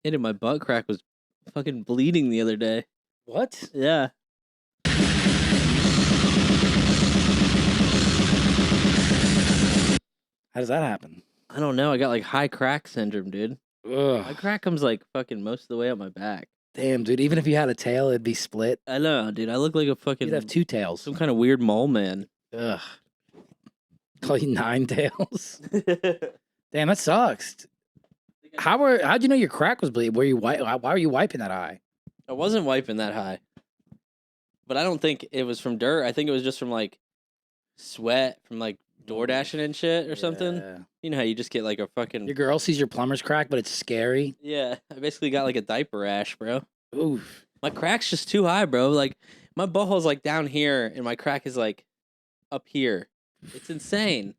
Hey, my butt crack was fucking bleeding the other day. What? Yeah. How does that happen? I don't know. I got like high crack syndrome, dude. Ugh. My crack comes like fucking most of the way up my back. Damn, dude. Even if you had a tail, it'd be split. I know, dude. I look like a fucking You'd have two tails. some kind of weird mole man. Ugh. Call you nine tails. Damn, that sucks. How'd you know your crack was bleeding? Why were you wiping that eye? I wasn't wiping that high. But I don't think it was from dirt. I think it was just from like sweat from like door dashing and shit or something. Yeah. You know how you just get like a fucking Your girl sees your plumber's crack, but it's scary. Yeah, I basically got like a diaper rash, bro. Oof. My crack's just too high, bro. Like my butthole's like down here and my crack is like up here. It's insane.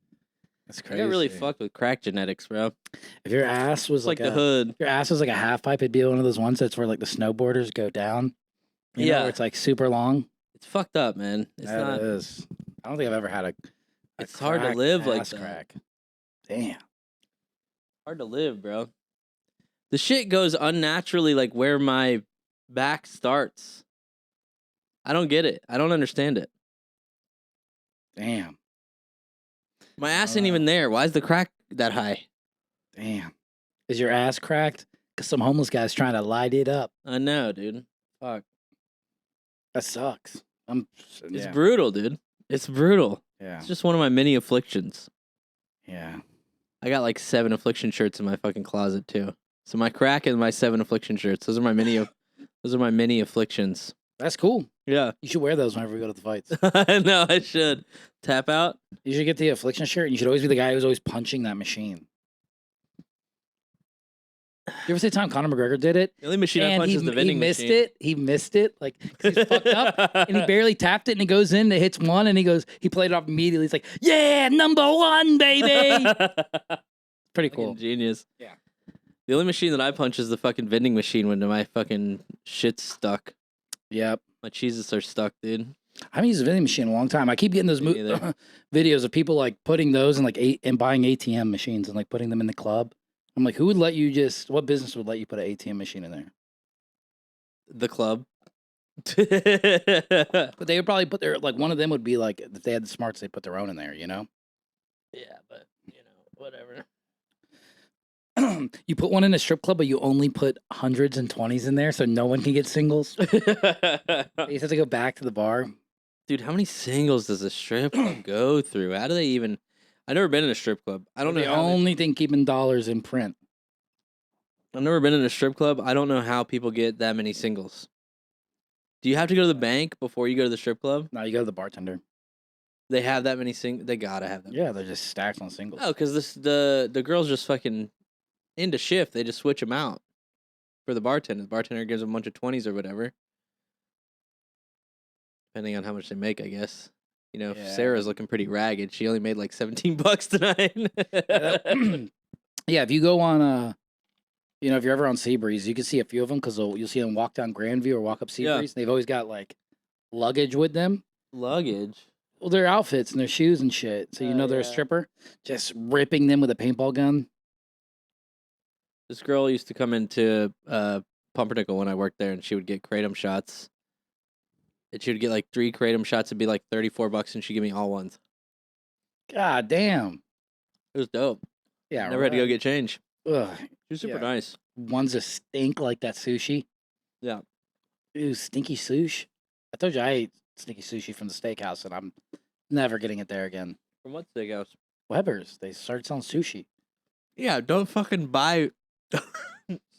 That's I crazy. got really fucked with crack genetics, bro. If your ass was It's like the hood. If your ass was like a half pipe, it'd be one of those ones that's where like the snowboarders go down. You know, where it's like super long. It's fucked up, man. It's not. It is. I don't think I've ever had a It's hard to live like that. Crack. Damn. Hard to live, bro. The shit goes unnaturally like where my back starts. I don't get it. I don't understand it. Damn. My ass ain't even there. Why is the crack that high? Damn. Is your ass cracked? Because some homeless guy's trying to light it up. I know, dude. Fuck. That sucks. It's brutal, dude. It's brutal. Yeah. It's just one of my many afflictions. Yeah. I got like 7 affliction shirts in my fucking closet too. So my crack and my 7 affliction shirts. Those are my many afflictions. That's cool. Yeah. You should wear those whenever we go to the fights. No, I should. Tap out. You should get the affliction shirt and you should always be the guy who's always punching that machine. You ever see the time Conor McGregor did it? The only machine I punch is the vending machine. He missed it. Like, 'cause he's fucked up. And he barely tapped it and he goes in, it hits one, and he played it off immediately. He's like, yeah, #1, baby. Pretty cool. Fucking genius. Yeah. The only machine that I punch is the fucking vending machine when my fucking shit's stuck. Yep. My cheeses are stuck, dude. I haven't used a vending machine in a long time. I keep getting those videos of people like putting those in like and buying ATM machines and like putting them in the club. I'm like, who would let you what business would let you put an ATM machine in there? The club. But they would probably put like one of them would be like, if they had the smarts, they'd put their own in there, you know? Yeah, but, whatever. You put one in a strip club, but you only put hundreds and 20s in there so no one can get singles. You have to go back to the bar. Dude, how many singles does a strip club go through? How do they even... I've never been in a strip club. I don't know. The only thing keeping dollars in print. I've never been in a strip club. I don't know how people get that many singles. Do you have to go to the bank before you go to the strip club? No, you go to the bartender. They have that many singles? They gotta have that. Yeah, they're just stacked on singles. Oh, because the girls just fucking into shift. They just switch them out for the bartender. The bartender gives them a bunch of 20s or whatever. Depending on how much they make, I guess. You know, Yeah. Sarah's looking pretty ragged. She only made like $17 tonight. Yeah, if you go on, if you're ever on Seabreeze, you can see a few of them because you'll see them walk down Grandview or walk up Seabreeze. Yeah. They've always got like luggage with them. Luggage? Well, their outfits and their shoes and shit. So they're a stripper. Just ripping them with a paintball gun. This girl used to come into Pumpernickel when I worked there, and she would get kratom shots. And she would get like 3 kratom shots. It'd be like $34, and she'd give me all ones. God damn. It was dope. Yeah, Never had to go get change. Ugh. She was super Yeah. nice. Ones that stink like that sushi. Yeah. Ooh, stinky sushi. I told you I ate stinky sushi from the steakhouse, and I'm never getting it there again. From what steakhouse? Weber's. They started selling sushi. Yeah, don't fucking buy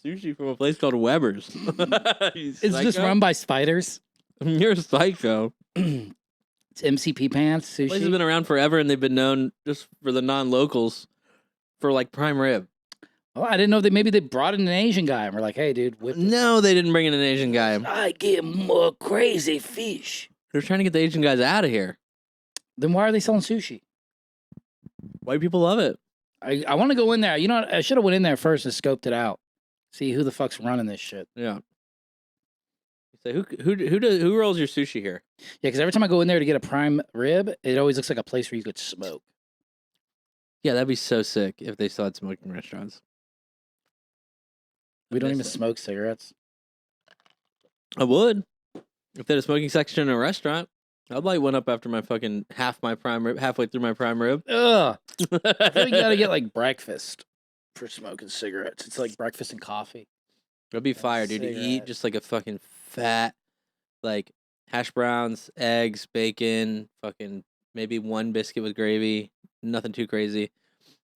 sushi from a place called Weber's. It's just run by spiders. You're a psycho. It's MCP pants sushi. The place has been around forever, and they've been known just for the non-locals for like prime rib. Oh, I didn't know maybe they brought in an Asian guy and we're like, hey, dude. No, they didn't bring in an Asian guy. I get more crazy fish. They're trying to get the Asian guys out of here. Then why are they selling sushi? White people love it. I want to go in there. You know, I should have went in there first and scoped it out. See who the fuck's running this shit. Yeah. So who rolls your sushi here? Yeah, because every time I go in there to get a prime rib, it always looks like a place where you could smoke. Yeah, that'd be so sick if they still had smoking restaurants. We don't even miss it. smoke cigarettes. I would. If they had a smoking section in a restaurant, I'd light one up after my fucking halfway through my prime rib. Ugh. I feel like you gotta get like breakfast for smoking cigarettes. It's like breakfast and coffee. It'd be fire, dude. To eat cigarette. just like a fucking fat, like hash browns, eggs, bacon, fucking maybe one biscuit with gravy, nothing too crazy,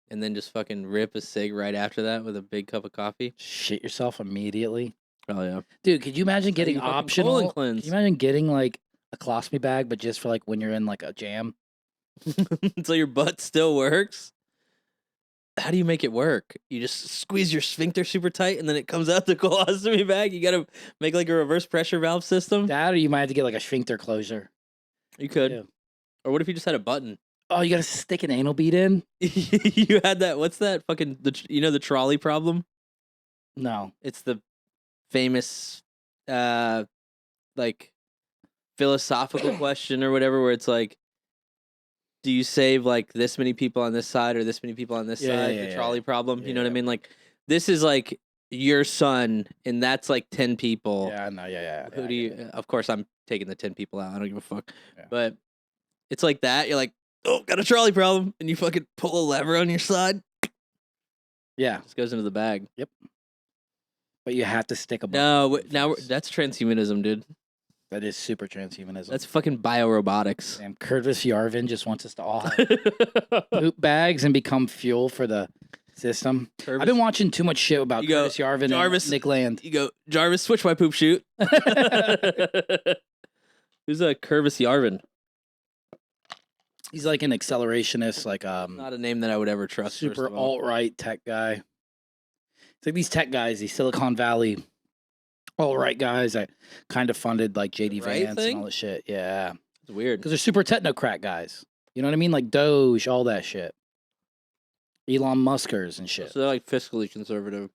and then just fucking rip a cig right after that with a big cup of coffee. Shit yourself immediately. Oh yeah, Dude, could you imagine getting you fucking optional? colon Can cleanse. you imagine getting like a colostomy bag, but just for like when you're in like a jam? So your butt still works. How do you make it work? You just squeeze your sphincter super tight, and then it comes out the colostomy bag. You gotta make like a reverse pressure valve system. That, or you might have to get like a sphincter closure. You could. Yeah. Or what if you just had a button? Oh, you gotta stick an anal bead in? You had that. What's that? Fucking the trolley problem. No. It's the famous, like philosophical question or whatever, where it's like, do you save like this many people on this side or this many people on this side? The trolley problem. You know what I mean? Like, this is like your son, and that's like 10 people. Yeah, I know. Yeah. Who do you? Of course, I'm taking the 10 people out. I don't give a fuck. Yeah. But it's like that. You're like, oh, got a trolley problem, and you fucking pull a lever on your side. Yeah. Just goes into the bag. Yep. But you have to stick a button. No, now that's transhumanism, dude. That is super transhumanism. That's fucking biorobotics. Damn, Curtis Yarvin just wants us to all have poop bags and become fuel for the system. I've been watching too much shit about Curtis Yarvin and Nick Land. You go, Jarvis, switch my poop chute. Who's a Curtis Yarvin? He's like an accelerationist, like not a name that I would ever trust. Super alt-right tech guy. It's like these tech guys, these Silicon Valley alt-right guys that kind of funded like JD Vance and all that shit. Yeah. It's weird. Because they're super technocrat guys. You know what I mean? Like Doge, all that shit. Elon Muskers and shit. So they're like fiscally conservative.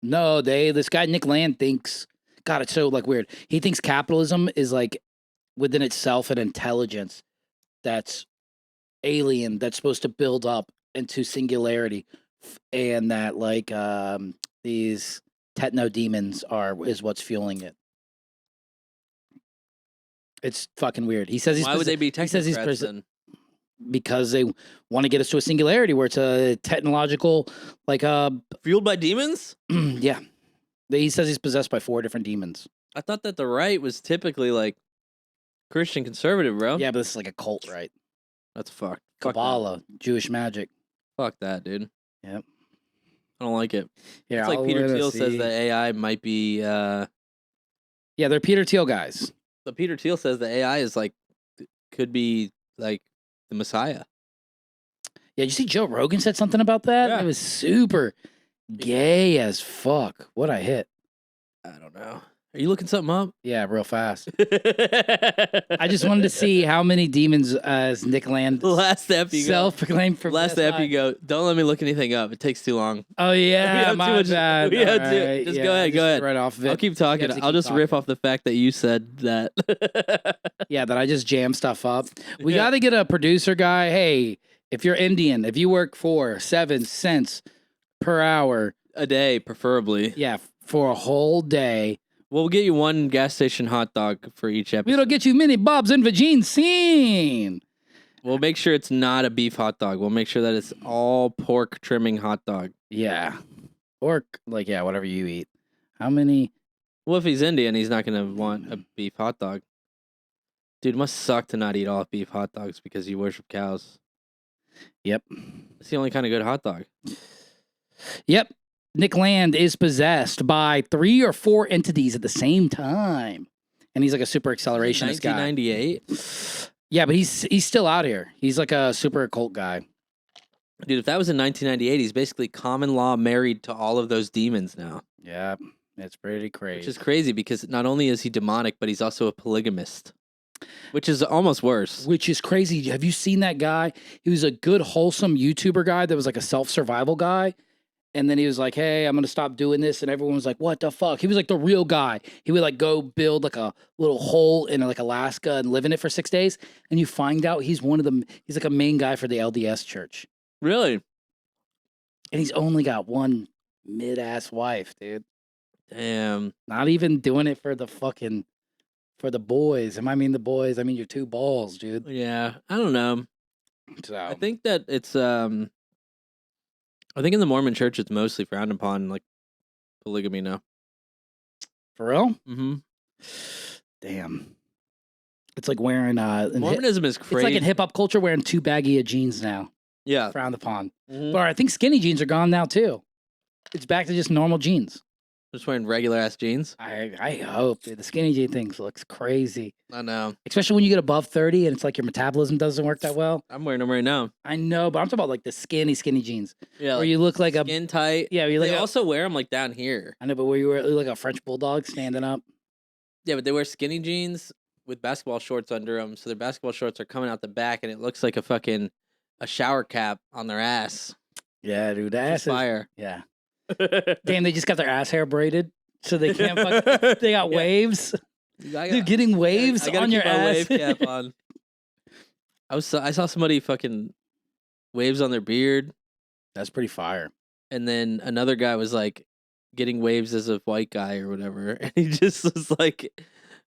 No, this guy Nick Land thinks, God, it's so like weird. He thinks capitalism is like within itself an intelligence that's alien, that's supposed to build up into singularity, and that like these techno demons is what's fueling it. It's fucking weird. He says he's. Why would they be technocrats then? Because they want to get us to a singularity where it's a technological, like fueled by demons. Yeah, he says he's possessed by 4 different demons. I thought that the right was typically like Christian conservative, bro. Yeah, but this is like a cult, right? That's fucked. Kabbalah, Jewish magic. Fuck that, dude. Yep. I don't like it. Yeah, it's like Peter Thiel says that AI might be. Yeah, they're Peter Thiel guys. But Peter Thiel says that AI is like could be like the Messiah. Yeah, did you see Joe Rogan said something about that? Yeah. It was super gay as fuck. What I hit. I don't know. Are you looking something up? Yeah, real fast. I just wanted to see how many demons as Nick Land last step you self-proclaimed for last step you go. Don't let me look anything up. It takes too long. Oh yeah, my bad. We have to just go ahead. Go ahead. Right off of it. I'll keep talking. I'll just riff off the fact that you said that. Yeah, that I just jam stuff up. We got to get a producer guy. Hey, if you're Indian, if you work for 7 cents per hour a day, preferably. Yeah, for a whole day. We'll get you one gas station hot dog for each episode. We'll get you mini Bob's and Vagine scene. We'll make sure it's not a beef hot dog. We'll make sure that it's all pork trimming hot dog. Yeah. Or, like, yeah, whatever you eat. How many? Well, if he's Indian, he's not going to want a beef hot dog. Dude, it must suck to not eat all beef hot dogs because you worship cows. Yep. It's the only kind of good hot dog. Yep. Nick Land is possessed by 3 or 4 entities at the same time. And he's like a super accelerationist guy. 1998? Yeah, but he's still out here. He's like a super occult guy. Dude, if that was in 1998, he's basically common law married to all of those demons now. Yeah, it's pretty crazy. Which is crazy because not only is he demonic, but he's also a polygamist. Which is almost worse. Which is crazy. Have you seen that guy? He was a good, wholesome YouTuber guy that was like a self-survival guy. And then he was like, hey, I'm going to stop doing this. And everyone was like, what the fuck? He was like the real guy. He would like go build like a little hole in like Alaska and live in it for 6 days. And you find out he's he's like a main guy for the LDS church. Really? And he's only got one mid-ass wife, dude. Damn. Not even doing it for the boys. And I mean the boys, I mean your two balls, dude. Yeah, I don't know. So I think that it's I think in the Mormon church it's mostly frowned upon, like polygamy now. for real? Mm-hmm. Damn. It's like wearing Mormonism is crazy. It's like in hip hop culture wearing too baggy of jeans now. Yeah. Frowned upon. Mm-hmm. But I think skinny jeans are gone now too. It's back to just normal jeans. Just wearing regular ass jeans. I hope, dude. The skinny jean things looks crazy. I know. Especially when you get above 30 and it's like your metabolism doesn't work that well. I'm wearing them right now. I know, but I'm talking about like the skinny jeans. Yeah. Where like you look like a skin tight. Yeah, you They look also wear them like down here. I know, but where you look like a French bulldog standing up. Yeah, but they wear skinny jeans with basketball shorts under them, so their basketball shorts are coming out the back, and it looks like a shower cap on their ass. Yeah, dude, the ass is fire. Yeah. Damn, they just got their ass hair braided, so they can't. They got waves. Dude, getting waves on your ass. Wave cap on. I saw somebody fucking waves on their beard. That's pretty fire. And then another guy was like getting waves as a white guy or whatever, and he just was like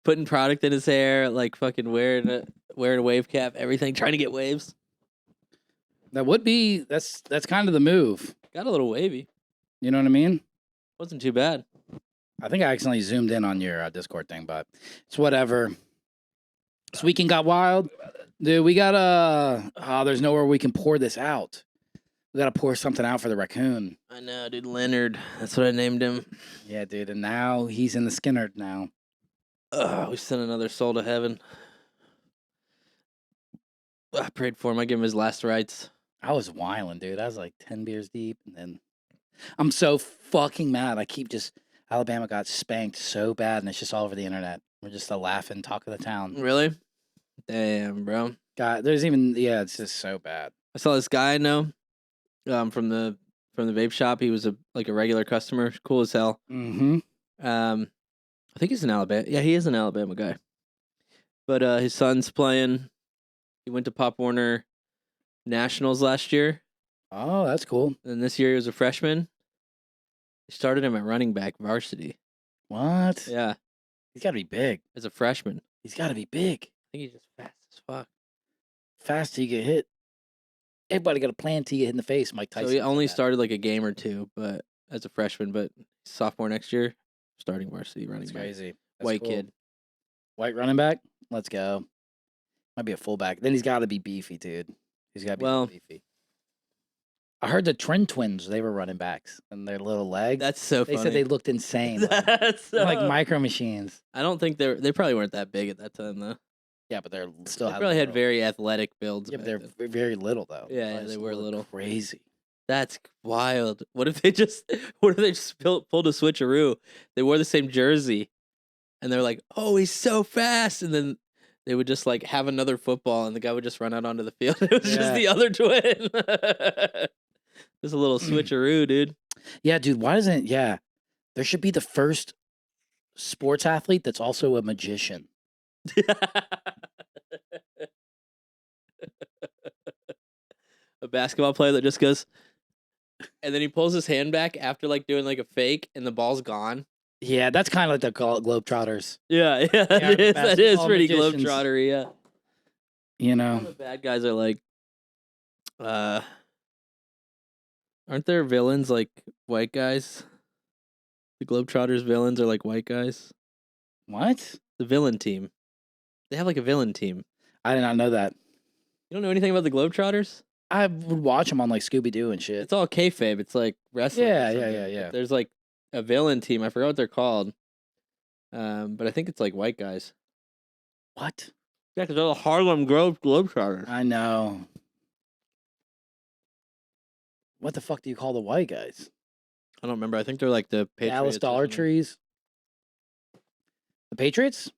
putting product in his hair, like fucking wearing a wave cap, everything, trying to get waves. That would be that's kind of the move. Got a little wavy. You know what I mean? Wasn't too bad. I think I accidentally zoomed in on your Discord thing, but it's whatever. This weekend got wild. Dude, we gotta there's nowhere we can pour this out. We gotta pour something out for the raccoon. I know, dude. Leonard. That's what I named him. Yeah, dude. And now he's in the Skinner now. We sent another soul to heaven. I prayed for him. I gave him his last rites. I was whiling, dude. I was like 10 beers deep, and then I'm so fucking mad. Alabama got spanked so bad, and it's just all over the internet. We're just a laughing talk of the town. Really? Damn, bro. God, it's just so bad. I saw this guy I know, from the vape shop. He was a regular customer, cool as hell. Mm-hmm. I think he's an Alabama. Yeah, he is an Alabama guy. But his son's playing. He went to Pop Warner Nationals last year. Oh, that's cool. And this year he was a freshman. They started him at running back varsity. What? Yeah. He's got to be big. As a freshman. He's got to be big. I think he's just fast as fuck. Fast till you get hit. Everybody got a plan till you get hit in the face, Mike Tyson. So he only started like a game or two, but as a freshman, but sophomore next year, starting varsity running That's back. crazy. That's White cool. kid. White running back? Let's go. Might be a fullback. Then he's got to be beefy, dude. He's got to be beefy. I heard the Trent twins, they were running backs and their little legs. That's so funny. They said they looked insane. That's like micro machines. I don't think they probably weren't that big at that time though. Yeah, but they're still they probably had very athletic builds. Yeah, but they're very little though. Yeah, they were little. Crazy. That's wild. What if they just pulled a switcheroo? They wore the same jersey, and they're like, "Oh, he's so fast!" And then they would just like have another football, and the guy would just run out onto the field. It was just the other twin. Just a little switcheroo, dude. Yeah, dude. Why doesn't? Yeah, there should be the first sports athlete that's also a magician. A basketball player that just goes, and then he pulls his hand back after like doing like a fake, and the ball's gone. Yeah, that's kind of like the Globetrotters. Yeah, that is pretty Globetrottery. Yeah, you know, the bad guys are like, aren't there villains like white guys? The Globetrotters villains are like white guys. What? The villain team. They have like a villain team. I did not know that. You don't know anything about the Globetrotters? I would watch them on like Scooby Doo and shit. It's all kayfabe. It's like wrestling. Yeah. But there's like a villain team. I forgot what they're called. But I think it's like white guys. What? Yeah, because they're the Harlem Globetrotters. I know. What the fuck do you call the white guys? I don't remember. I think they're like the Patriots. Dallas Dollar Trees. The Patriots?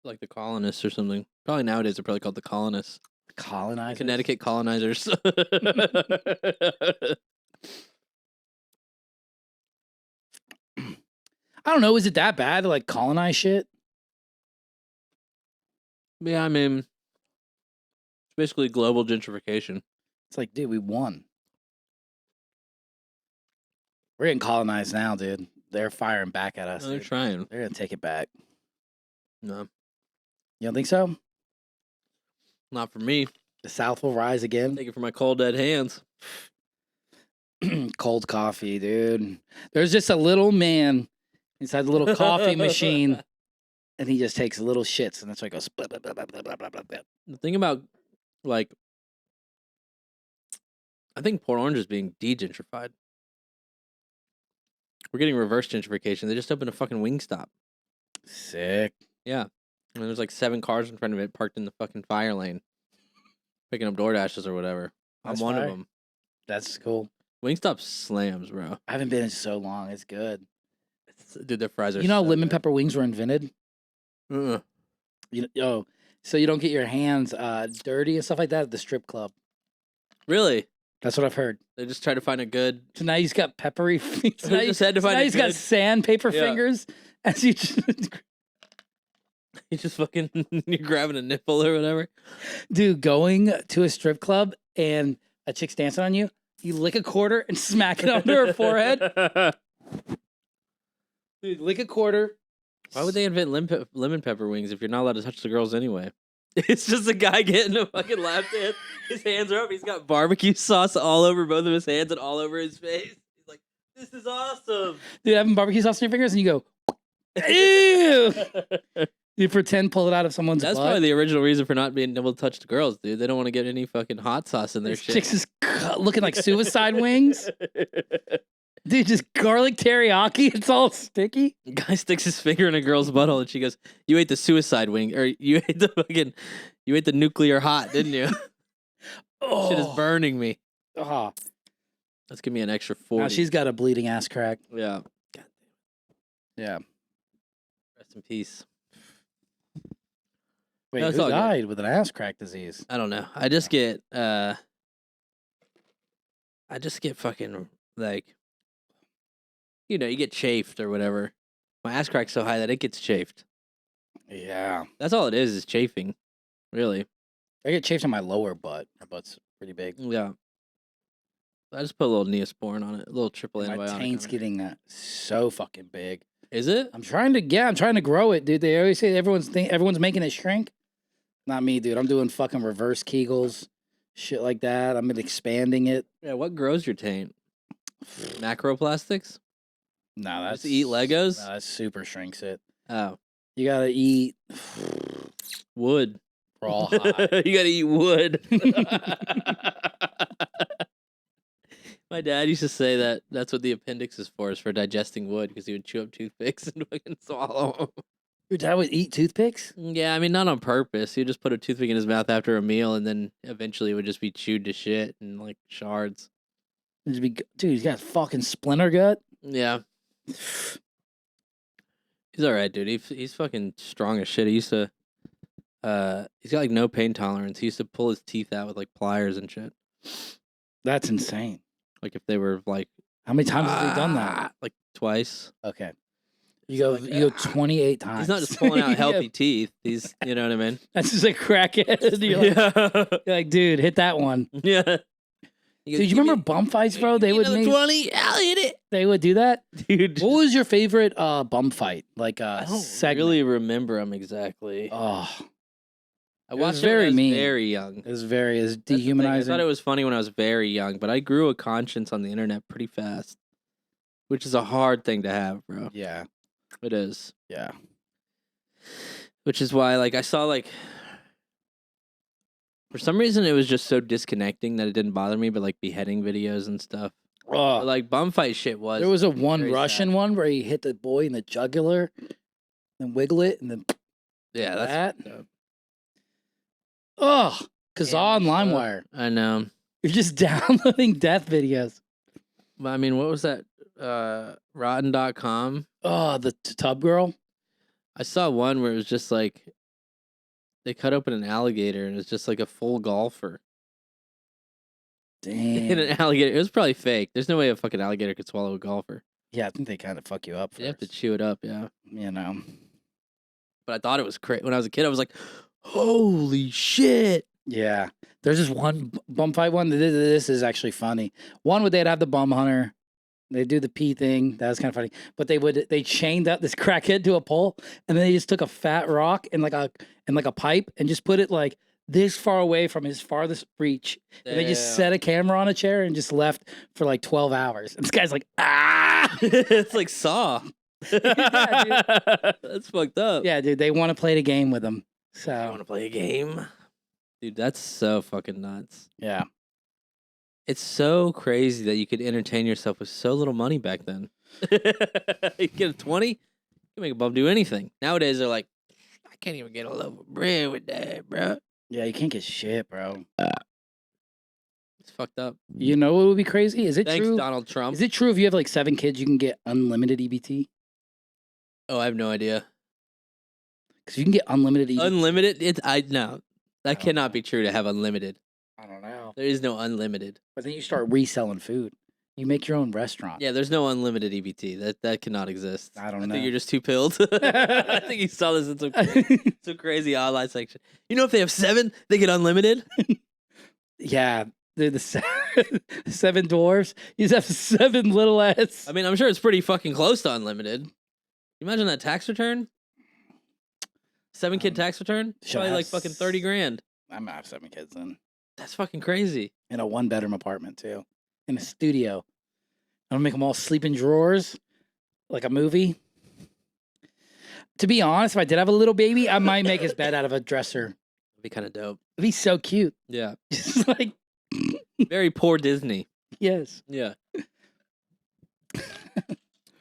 Like the colonists or something. Probably nowadays they're probably called the colonists. Colonizers? Connecticut colonizers. I don't know. Is it that bad to like colonize shit? Yeah, I mean, it's basically global gentrification. It's like, dude, we won. We're getting colonized now, dude. they're firing back at us. No, they're dude. trying. They're gonna take it back. No, You don't think so? not for me. The South will rise again. Take it from my cold dead hands. Cold coffee, dude. There's just a little man inside the little coffee machine, and he just takes little shits, and that's why it goes. Blah, blah, blah, blah, blah, blah, blah, blah. The thing about, like, I think Port Orange is being de-gentrified. We're getting reverse gentrification. They just opened a fucking Wingstop. Sick. Yeah. And there's like 7 cars in front of it parked in the fucking fire lane. Picking up DoorDashes or whatever. That's I'm one fire. of them. That's cool. Wingstop slams, bro. I haven't been in so long. It's good. Dude, their fries are You know, so lemon good. pepper wings were invented. Uh-uh. So you don't get your hands dirty and stuff like that at the strip club. Really? That's what I've heard. They just try to find a good... So now he's got peppery feet. So now Just had to find now a he's got good- sandpaper Yeah. fingers. As you just, You just fucking... You're grabbing a nipple or whatever. dude, going to a strip club and a chick's dancing on you, you lick a quarter and smack it onto her forehead. Dude, lick a quarter. Why would they invent lemon pepper wings if you're not allowed to touch the girls anyway? It's just a guy getting a fucking lap dance. His hands are up. He's got barbecue sauce all over both of his hands and all over his face. He's like, "This is awesome." Dude, having barbecue sauce on your fingers and you go, ew. You pretend pull it out of someone's That's butt. probably the original reason for not being able to touch the girls, dude. They don't want to get any fucking hot sauce in their This shit. chick's just looking like suicide wings. Dude, just garlic teriyaki. It's all sticky. Guy sticks his finger in a girl's butthole and she goes, "You ate the suicide wing, or you ate the nuclear hot, didn't you?" Oh, Shit is burning me. oh. Let's give me an extra 40. Now she's got a bleeding ass crack. Yeah. Yeah. Rest in peace. Wait, No, it's who all good. died with an ass crack disease? I don't know. I just get fucking like, you get chafed or whatever. My ass crack's so high that it gets chafed. Yeah. That's all it is chafing. Really. I get chafed on my lower butt. My butt's pretty big. Yeah. I just put a little Neosporin on it, a little triple My antibiotic. taint's on it. getting so fucking big. Is it? I'm trying to grow it, dude. They always say everyone's making it shrink. Not me, dude. I'm doing fucking reverse Kegels, shit like that. I'm expanding it. Yeah. What grows your taint? Macroplastics? No, that's Just eat Legos? No, that super shrinks it. Oh, You gotta eat wood. rawhide. You gotta eat wood. My dad used to say that that's what the appendix is for, is for digesting wood, because he would chew up toothpicks and fucking swallow them. Your dad would eat toothpicks? Yeah, I mean, not on purpose. He would just put a toothpick in his mouth after a meal, and then eventually it would just be chewed to shit and like shards. Dude, he's got fucking splinter gut. Yeah. He's all right, dude. He's fucking strong as shit. He used to, he's got like no pain tolerance. He used to pull his teeth out with like pliers and shit. That's insane. Like if they were like, How many times has he done that? like twice. Okay. You go 28 times. He's not just pulling out Yeah, healthy teeth. He's, you know what I mean? That's just a crackhead. You're like, dude, hit that one. Yeah. Dude, you remember bum fights, bro? They would make, 20. I'll hit it, they would do that. dude. What was your favorite bum fight? Like I don't segment? really remember him exactly. Oh, I was watched it very when I was mean. very young. it was very That's the thing. dehumanizing. I thought it was funny when I was very young, but I grew a conscience on the internet pretty fast, which is a hard thing to have, bro. Yeah, It is. yeah. Which is why, like, I saw, like, for some reason, it was just so disconnecting that it didn't bother me, but, like, beheading videos and stuff. Oh, But, like, bum fight shit was. there was a one very Russian sad. one where he hit the boy in the jugular, then wiggle it, and then Yeah, that's. that. fucked up. Oh, Kazaa on Damn, LimeWire. I know. You're just downloading death videos. But, I mean, what was that? Rotten.com. Oh, the tub girl. I saw one where it was just like they cut open an alligator and it's just like a full golfer in Damn. an alligator. It was probably fake. There's no way a fucking alligator could swallow a golfer. Yeah, I think they kind of fuck you up. You have to first, chew it up, yeah. you know. But I thought it was crazy. When I was a kid, I was like, holy shit. Yeah. There's this one bum fight one. This is actually funny. One where they'd have the bum hunter They do the pee thing. That was kind of funny. But they chained up this crackhead to a pole, and then they just took a fat rock and like a pipe and just put it like this far away from his farthest reach. And they just set a camera on a chair and just left for like 12 hours. And this guy's like, ah! It's like Saw. Yeah, dude. That's fucked up. Yeah, dude. They want to play the game with him. So I want to play a game. Dude, that's so fucking nuts. yeah. It's so crazy that you could entertain yourself with so little money back then. You get a 20, you can make a bum do anything. Nowadays, they're like, I can't even get a loaf of bread with that, bro. Yeah, you can't get shit, bro. It's fucked up. You know what would be crazy? Is it Thanks, true? Donald Trump. Is it true if you have like 7 kids, you can get unlimited EBT? Oh, I have no idea. Because you can get unlimited EBT. Unlimited? No. That I cannot be true to have unlimited. I don't know. There is no unlimited. But then you start reselling food. You make your own restaurant. Yeah, there's no unlimited EBT. That cannot exist. I don't know. I think you're just too pilled. I think you saw this in some crazy online section. You know, if they have 7, they get unlimited. Yeah, they're the 7 dwarfs. You just have 7 little ass. I mean, I'm sure it's pretty fucking close to unlimited. Can you imagine that tax return? 7-kid tax return? Probably like fucking 30 grand. I'm gonna have 7 kids then. That's fucking crazy. In a 1-bedroom apartment too. In a studio. I'm gonna make them all sleep in drawers, like a movie. To be honest, if I did have a little baby, I might make his bed out of a dresser. It'd be kind of dope. It'd be so cute. Yeah. Just like, Very poor Disney. yes. Yeah.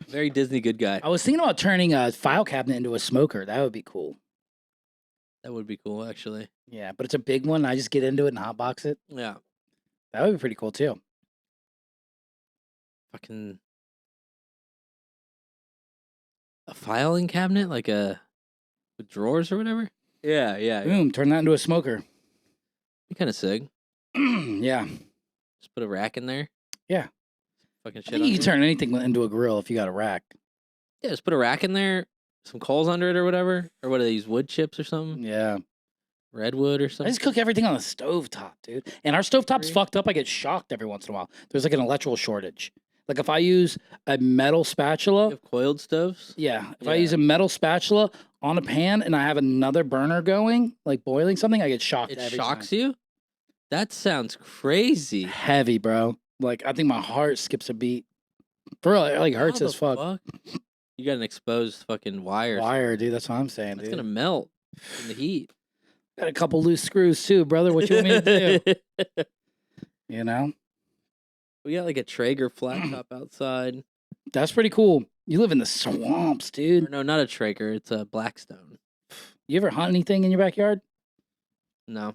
Very Disney good guy. I was thinking about turning a file cabinet into a smoker. That would be cool. That would be cool, actually. Yeah, but it's a big one. I just get into it and hotbox it. Yeah. That would be pretty cool too. Fucking a filing cabinet, like with drawers or whatever. Yeah. Boom, turn that into a smoker. Be kind of sick. Yeah. Just put a rack in there. Yeah. Fucking I shit. think you can turn anything into a grill if you got a rack. Yeah, just put a rack in there, some coals under it or whatever. Or what are these, wood chips or something? Yeah. Redwood or I something. just cook everything on the stovetop, dude. And our stovetop's Really? fucked up. I get shocked every once in a while. There's like an electrical shortage. Like if I use a metal You spatula, have coiled stoves? yeah. If I Yeah. use a metal spatula on a pan and I have another burner going, like boiling something, I get shocked. It every shocks time. you? That sounds crazy. Heavy, bro. Like I think my heart skips a beat. For real, it like hurts How as the fuck. You got an exposed fucking wire. Wire, dude. That's what I'm saying, It's dude. gonna melt in the heat. Got a couple loose screws too, brother. What you want me to do? You know, We got like a Traeger flat top outside. that's pretty cool. You live in the swamps, Or dude. no, not a Traeger. It's a Blackstone. You ever hunt anything in your backyard? No.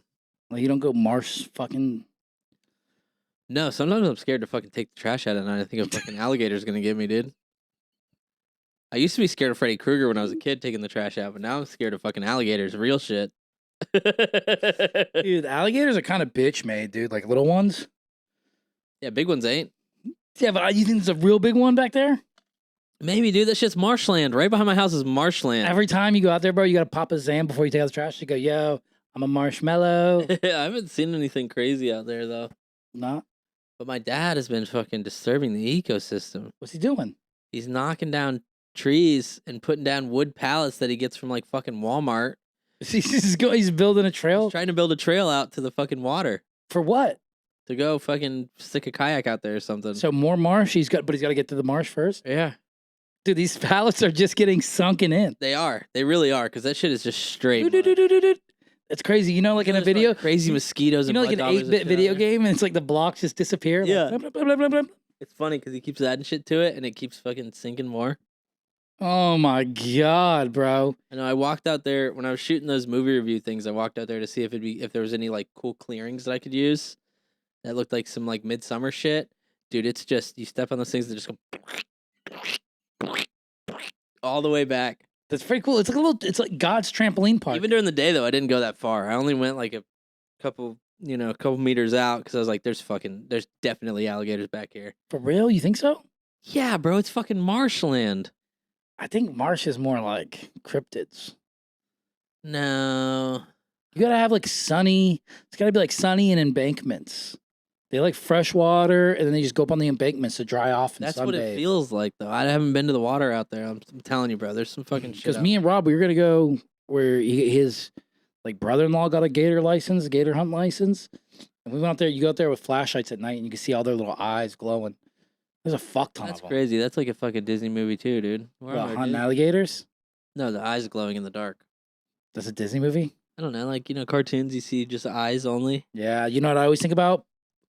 Like you don't go marsh fucking. No, sometimes I'm scared to fucking take the trash out at night. I think a fucking alligator's gonna get me, dude. I used to be scared of Freddy Krueger when I was a kid taking the trash out, but now I'm scared of fucking alligators. Real shit. Dude, alligators are kind of bitch made, dude. Like little ones. Yeah, big ones ain't. Yeah, but you think there's a real big one back there? Maybe, dude. That shit's marshland. Right behind my house is marshland. Every time you go out there, bro, you gotta pop a Zam before you take out the trash. You go, yo, I'm a marshmallow. I haven't seen anything crazy out there though. Nah, But my dad has been fucking disturbing the ecosystem. what's he doing? He's knocking down trees and putting down wood pallets that he gets from like fucking Walmart. He's building a trail He's trying to build a trail out to the fucking water for what? to go fucking stick a kayak out there or something. So more marsh. But he's got to get to the marsh first. Yeah, Dude, these pallets are just getting sunken in. they are. They really are because that shit is just straight. mud. That's crazy. You know, like in a There's, like, video, crazy mosquitoes. you know, and like an mud daubers and 8-bit shit out video there. game, and it's like the blocks just disappear. Yeah. Like, blah, blah, blah, blah, blah, blah. It's funny because he keeps adding shit to it and it keeps fucking sinking more. Oh my god, bro. I know. I walked out there when I was shooting those movie review things. I walked out there to see if there was any like cool clearings that I could use. That looked like some like midsummer shit, dude. It's just you step on those things that just go all the way back. That's pretty cool. It's like God's trampoline park. Even during the day though, I didn't go that far. I only went like a couple meters out because I was like, there's definitely alligators back here. For real? You think so? Yeah, bro, it's fucking marshland. I think marsh is more like cryptids. No, You gotta have like sunny. It's gotta be like sunny and embankments. They like fresh water, and then they just go up on the embankments to dry off and That's sunbathe. what it feels like, though. I haven't been to the water out there. I'm telling you, bro. There's some fucking shit. Because me and Rob, we were gonna go where his like brother-in-law got a gator hunt license, and we went out there. You go out there with flashlights at night, and you can see all their little eyes glowing. There's a fuck ton That's of them. crazy. That's like a fucking Disney movie too, dude. About hunting alligators? No, the eyes glowing in the dark. That's a Disney movie? I don't know, like, cartoons, you see just eyes only. Yeah, you know what I always think about?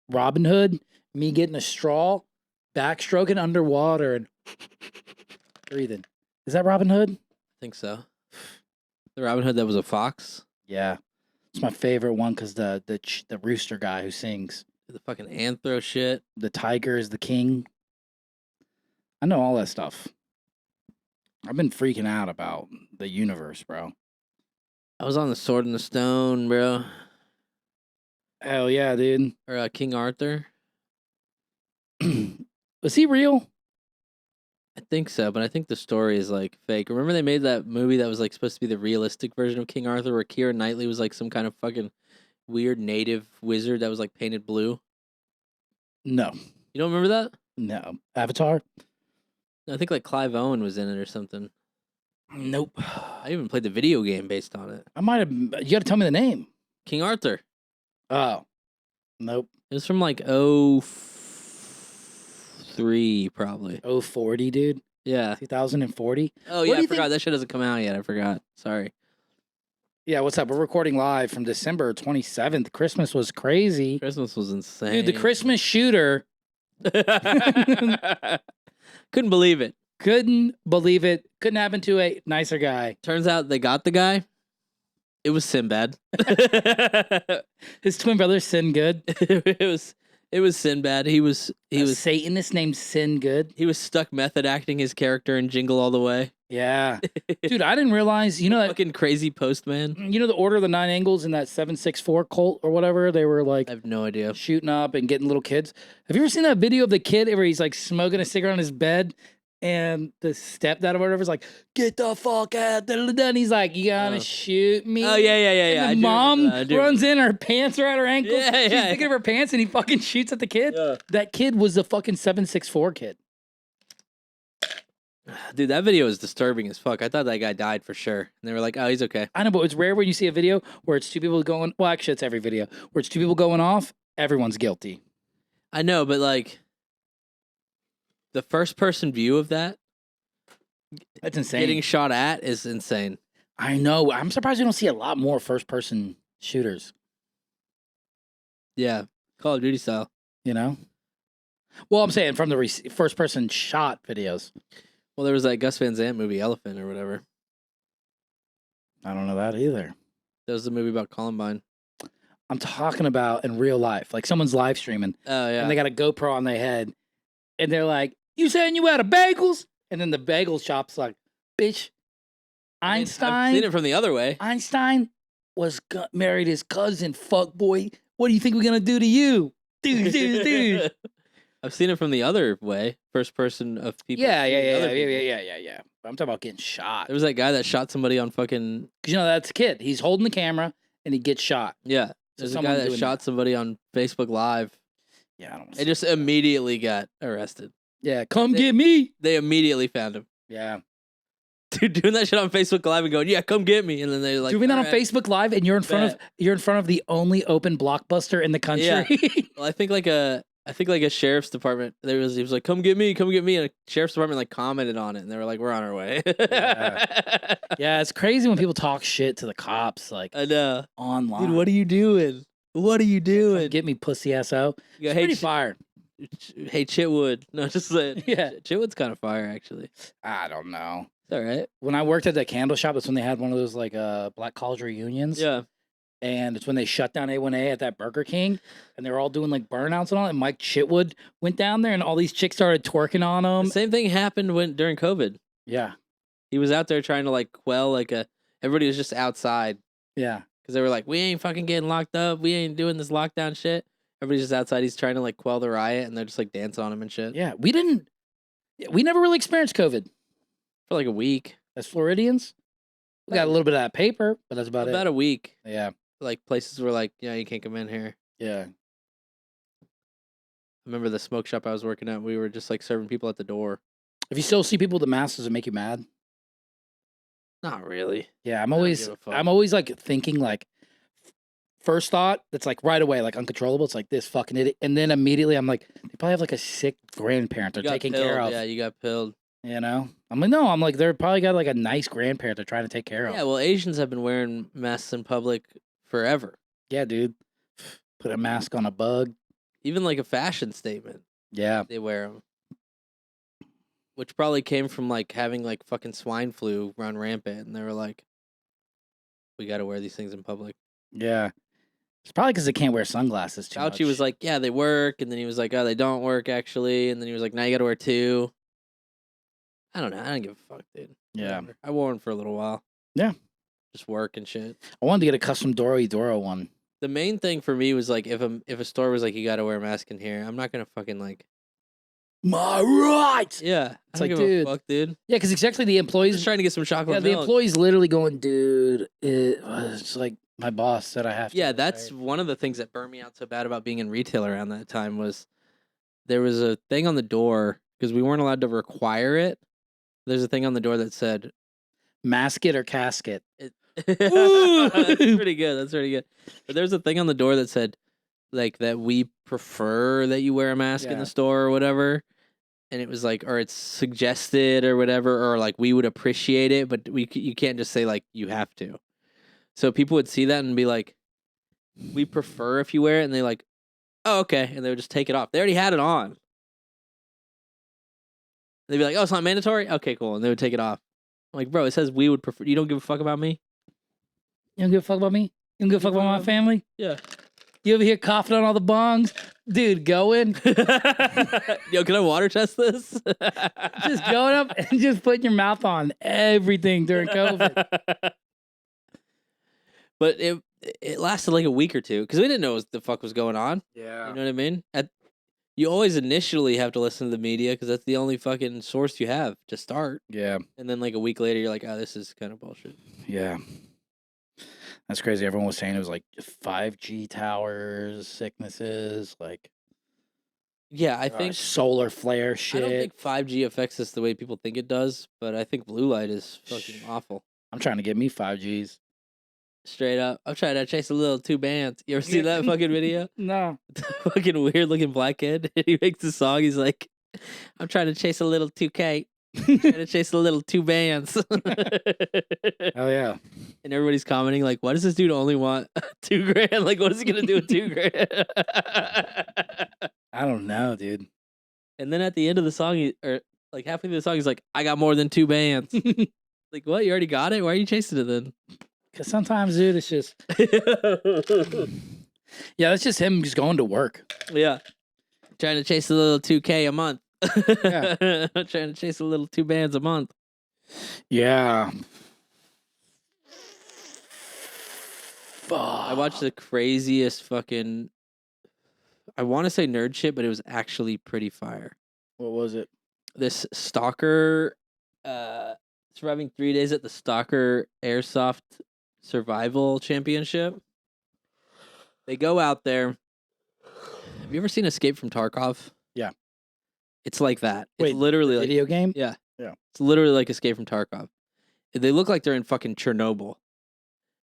Robin Hood, me getting a straw, backstroking underwater, and breathing. Is that Robin Hood? I think so. The Robin Hood that was a fox? Yeah. It's my favorite one because the rooster guy who sings. The fucking anthro shit. The tiger is the king. I know all that stuff. I've been freaking out about the universe, bro. I was on the Sword and the Stone, bro. Hell yeah, dude. Or King Arthur. Was he real? I think so, but I think the story is like fake. Remember they made that movie that was like supposed to be the realistic version of King Arthur where Keira Knightley was like some kind of fucking weird native wizard that was like painted blue? No. You don't remember that? No. Avatar? I think like Clive Owen was in it or something. Nope. I even played the video game based on it. I might have. You got to tell me the name. King Arthur. Oh. Nope. It was from like 03 probably. 040, dude. Yeah. 2040. Oh yeah, I forgot that shit hasn't come out yet. I forgot. Sorry. Yeah, what's up? We're recording live from December 27th. Christmas was crazy. Christmas was insane. Dude, the Christmas shooter. Couldn't believe it. Couldn't believe it. Couldn't happen to a nicer guy. Turns out they got the guy. It was Sinbad. His twin brother, Sin Good. It was Sinbad. He was Satanist named Sin Good. He was stuck method acting his character in Jingle All the Way. Yeah. Dude, I didn't realize, that fucking crazy postman. You know the Order of the Nine Angles in that 764 cult or whatever? They were like, I have no idea. Shooting up and getting little kids. Have you ever seen that video of the kid where he's like smoking a cigarette on his bed and the stepdad or whatever is like, get the fuck out. And he's like, you gonna shoot me? Oh, yeah. And the mom runs in, her pants are at her ankles. Yeah, She's thinking of her pants and he fucking shoots at the kid. Yeah. That kid was the fucking 764 kid. Dude, that video is disturbing as fuck. I thought that guy died for sure. And they were like, oh, he's okay. I know, but it's rare when you see a video where it's two people going, well, actually, it's every video, where it's two people going off, everyone's guilty. I know, but like, the first person view of that, that's insane. Getting shot at is insane. I know. I'm surprised you don't see a lot more first person shooters. Yeah. Call of Duty style. Well, I'm saying from the first person shot videos. Well, there was that Gus Van Sant movie, Elephant or whatever. I don't know that either. That was the movie about Columbine. I'm talking about in real life. Like someone's live streaming. Oh, yeah. And they got a GoPro on their head. And they're like, you saying you out of bagels? And then the bagel shop's like, bitch, Einstein. I've seen it from the other way. Einstein married his cousin, fuck boy. What do you think we're going to do to you? Dude. I've seen it from the other way, first person of people. Yeah. But I'm talking about getting shot. There was that guy that shot somebody on fucking. Because that's a kid. He's holding the camera and he gets shot. Yeah, there's a guy that shot somebody on Facebook Live. Yeah, I don't. They just immediately got arrested. Yeah, get me. They immediately found him. Yeah. Dude, doing that shit on Facebook Live and going, yeah, come get me, and then they're like, doing that on Facebook Live, and you're in front of the only open Blockbuster in the country. Yeah. Well, I think like a sheriff's department. He was like, come get me, and a sheriff's department like commented on it, and they were like, we're on our way. Yeah, it's crazy when people talk shit to the cops, like I know online. Dude, what are you doing? Come get me, pussy SO. You go, hey, pretty fire. Hey, Chitwood. No, just saying. Yeah, Chitwood's kind of fire, actually. I don't know. It's all right. When I worked at that candle shop, that's when they had one of those like black college reunions. Yeah. And it's when they shut down A1A at that Burger King, and they were all doing like burnouts and all. And Mike Chitwood went down there, and all these chicks started twerking on him. The same thing happened during COVID. Yeah, he was out there trying to like quell everybody was just outside. Yeah, because they were like, we ain't fucking getting locked up. We ain't doing this lockdown shit. Everybody's just outside. He's trying to like quell the riot, and they're just like dancing on him and shit. Yeah, we never really experienced COVID for like a week as Floridians. We got a little bit of that paper, but that's about it. About a week. Yeah. Like places were like, yeah, you can't come in here. Yeah. remember the smoke shop I was working at. We were just like serving people at the door. If you still see people with the masks, does it make you mad? Not really. Yeah, I don't give a fuck. I'm always like thinking like first thought that's like right away like uncontrollable. It's like this fucking idiot, and then immediately I'm like they probably have like a sick grandparent they're taking care of. Yeah, you got pilled. You know, I'm like no, I'm like they're probably got like a nice grandparent they're trying to take care of. Yeah, well, Asians have been wearing masks in public forever. Yeah, dude, put a mask on a bug. Even like a fashion statement. Yeah, they wear them. Which probably came from like having like fucking swine flu run rampant, and they were like, "We got to wear these things in public." Yeah, it's probably because they can't wear sunglasses too much. Fauci was like, "Yeah, they work," and then he was like, "Oh, they don't work actually," and then he was like, "Now you got to wear 2." I don't know. I don't give a fuck, dude. Yeah, whatever. I wore them for a little while. Yeah, just work and shit. I wanted to get a custom Doro one. The main thing for me was like, if a store was like, "You got to wear a mask in here," I'm not gonna fucking like. My rights. Yeah, it's like, dude, fuck, dude. Yeah, because exactly the employees just trying to get some chocolate. Yeah, the employees literally going, dude. It's like my boss said I have to. Yeah, that's one of the things that burned me out so bad about being in retail around that time was there was a thing on the door because we weren't allowed to require it. There's a thing on the door that said, "Mask it or casket." That's pretty good. That's pretty good. But there's a thing on the door that said, like, that we prefer that you wear a mask in the store or whatever. And it was like, or it's suggested or whatever, or like we would appreciate it, but you can't just say like you have to. So people would see that and be like, "We prefer if you wear it," and they're like, "Oh, okay," and they would just take it off. They already had it on. They'd be like, "Oh, it's not mandatory? Okay, cool," and they would take it off. I'm like, bro, it says we would prefer. You don't give a fuck about me? You don't give a fuck about me? You don't give a fuck about my family? Yeah. You over here coughing on all the bongs? Dude, going. Yo, can I water test this? Just going up and just putting your mouth on everything during COVID. But it lasted like a week or two because we didn't know what the fuck was going on. Yeah. You know what I mean? You always initially have to listen to the media because that's the only fucking source you have to start. Yeah. And then like a week later, you're like, "Oh, this is kind of bullshit." Yeah. That's crazy. Everyone was saying it was like 5G towers, sicknesses, like. Yeah, I think solar flare shit. I don't think 5G affects us the way people think it does, but I think blue light is fucking awful. I'm trying to get me 5Gs. Straight up. I'm trying to chase a little 2 bands. You ever see that fucking video? No. The fucking weird looking black kid. He makes a song. He's like, "I'm trying to chase a little 2K. Trying to chase a little 2 bands." Oh yeah. And everybody's commenting like, "Why does this dude only want $2,000? Like, what is he gonna do with $2,000?" I don't know, dude. And then at the end of the song, or like halfway through the song, he's like, "I got more than 2 bands." Like, what? You already got it? Why are you chasing it then? Because sometimes, dude, it's just. Yeah, that's just him just going to work. Yeah. Trying to chase a little 2K a month. Yeah. Trying to chase a little 2 bands a month. Yeah. I watched the craziest fucking. I want to say nerd shit, but it was actually pretty fire. What was it? This stalker, surviving 3 days at the Stalker Airsoft Survival Championship. They go out there. Have you ever seen Escape from Tarkov? Yeah. It's like that. Wait, it's literally like video game? Yeah. Yeah. It's literally like Escape from Tarkov. They look like they're in fucking Chernobyl.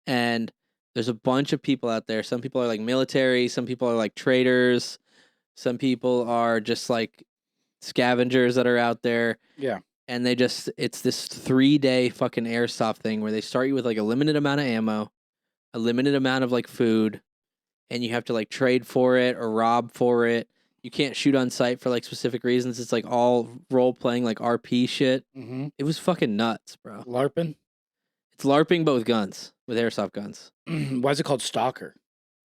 And there's a bunch of people out there. Some people are like military, some people are like traders, some people are just like scavengers that are out there. Yeah. And it's this 3-day fucking airsoft thing where they start you with like a limited amount of ammo, a limited amount of like food, and you have to like trade for it or rob for it. You can't shoot on sight for like specific reasons. It's like all role playing, like RP shit. Mm-hmm. It was fucking nuts, bro. LARPing? It's LARPing, but with guns, with airsoft guns. Why is it called Stalker?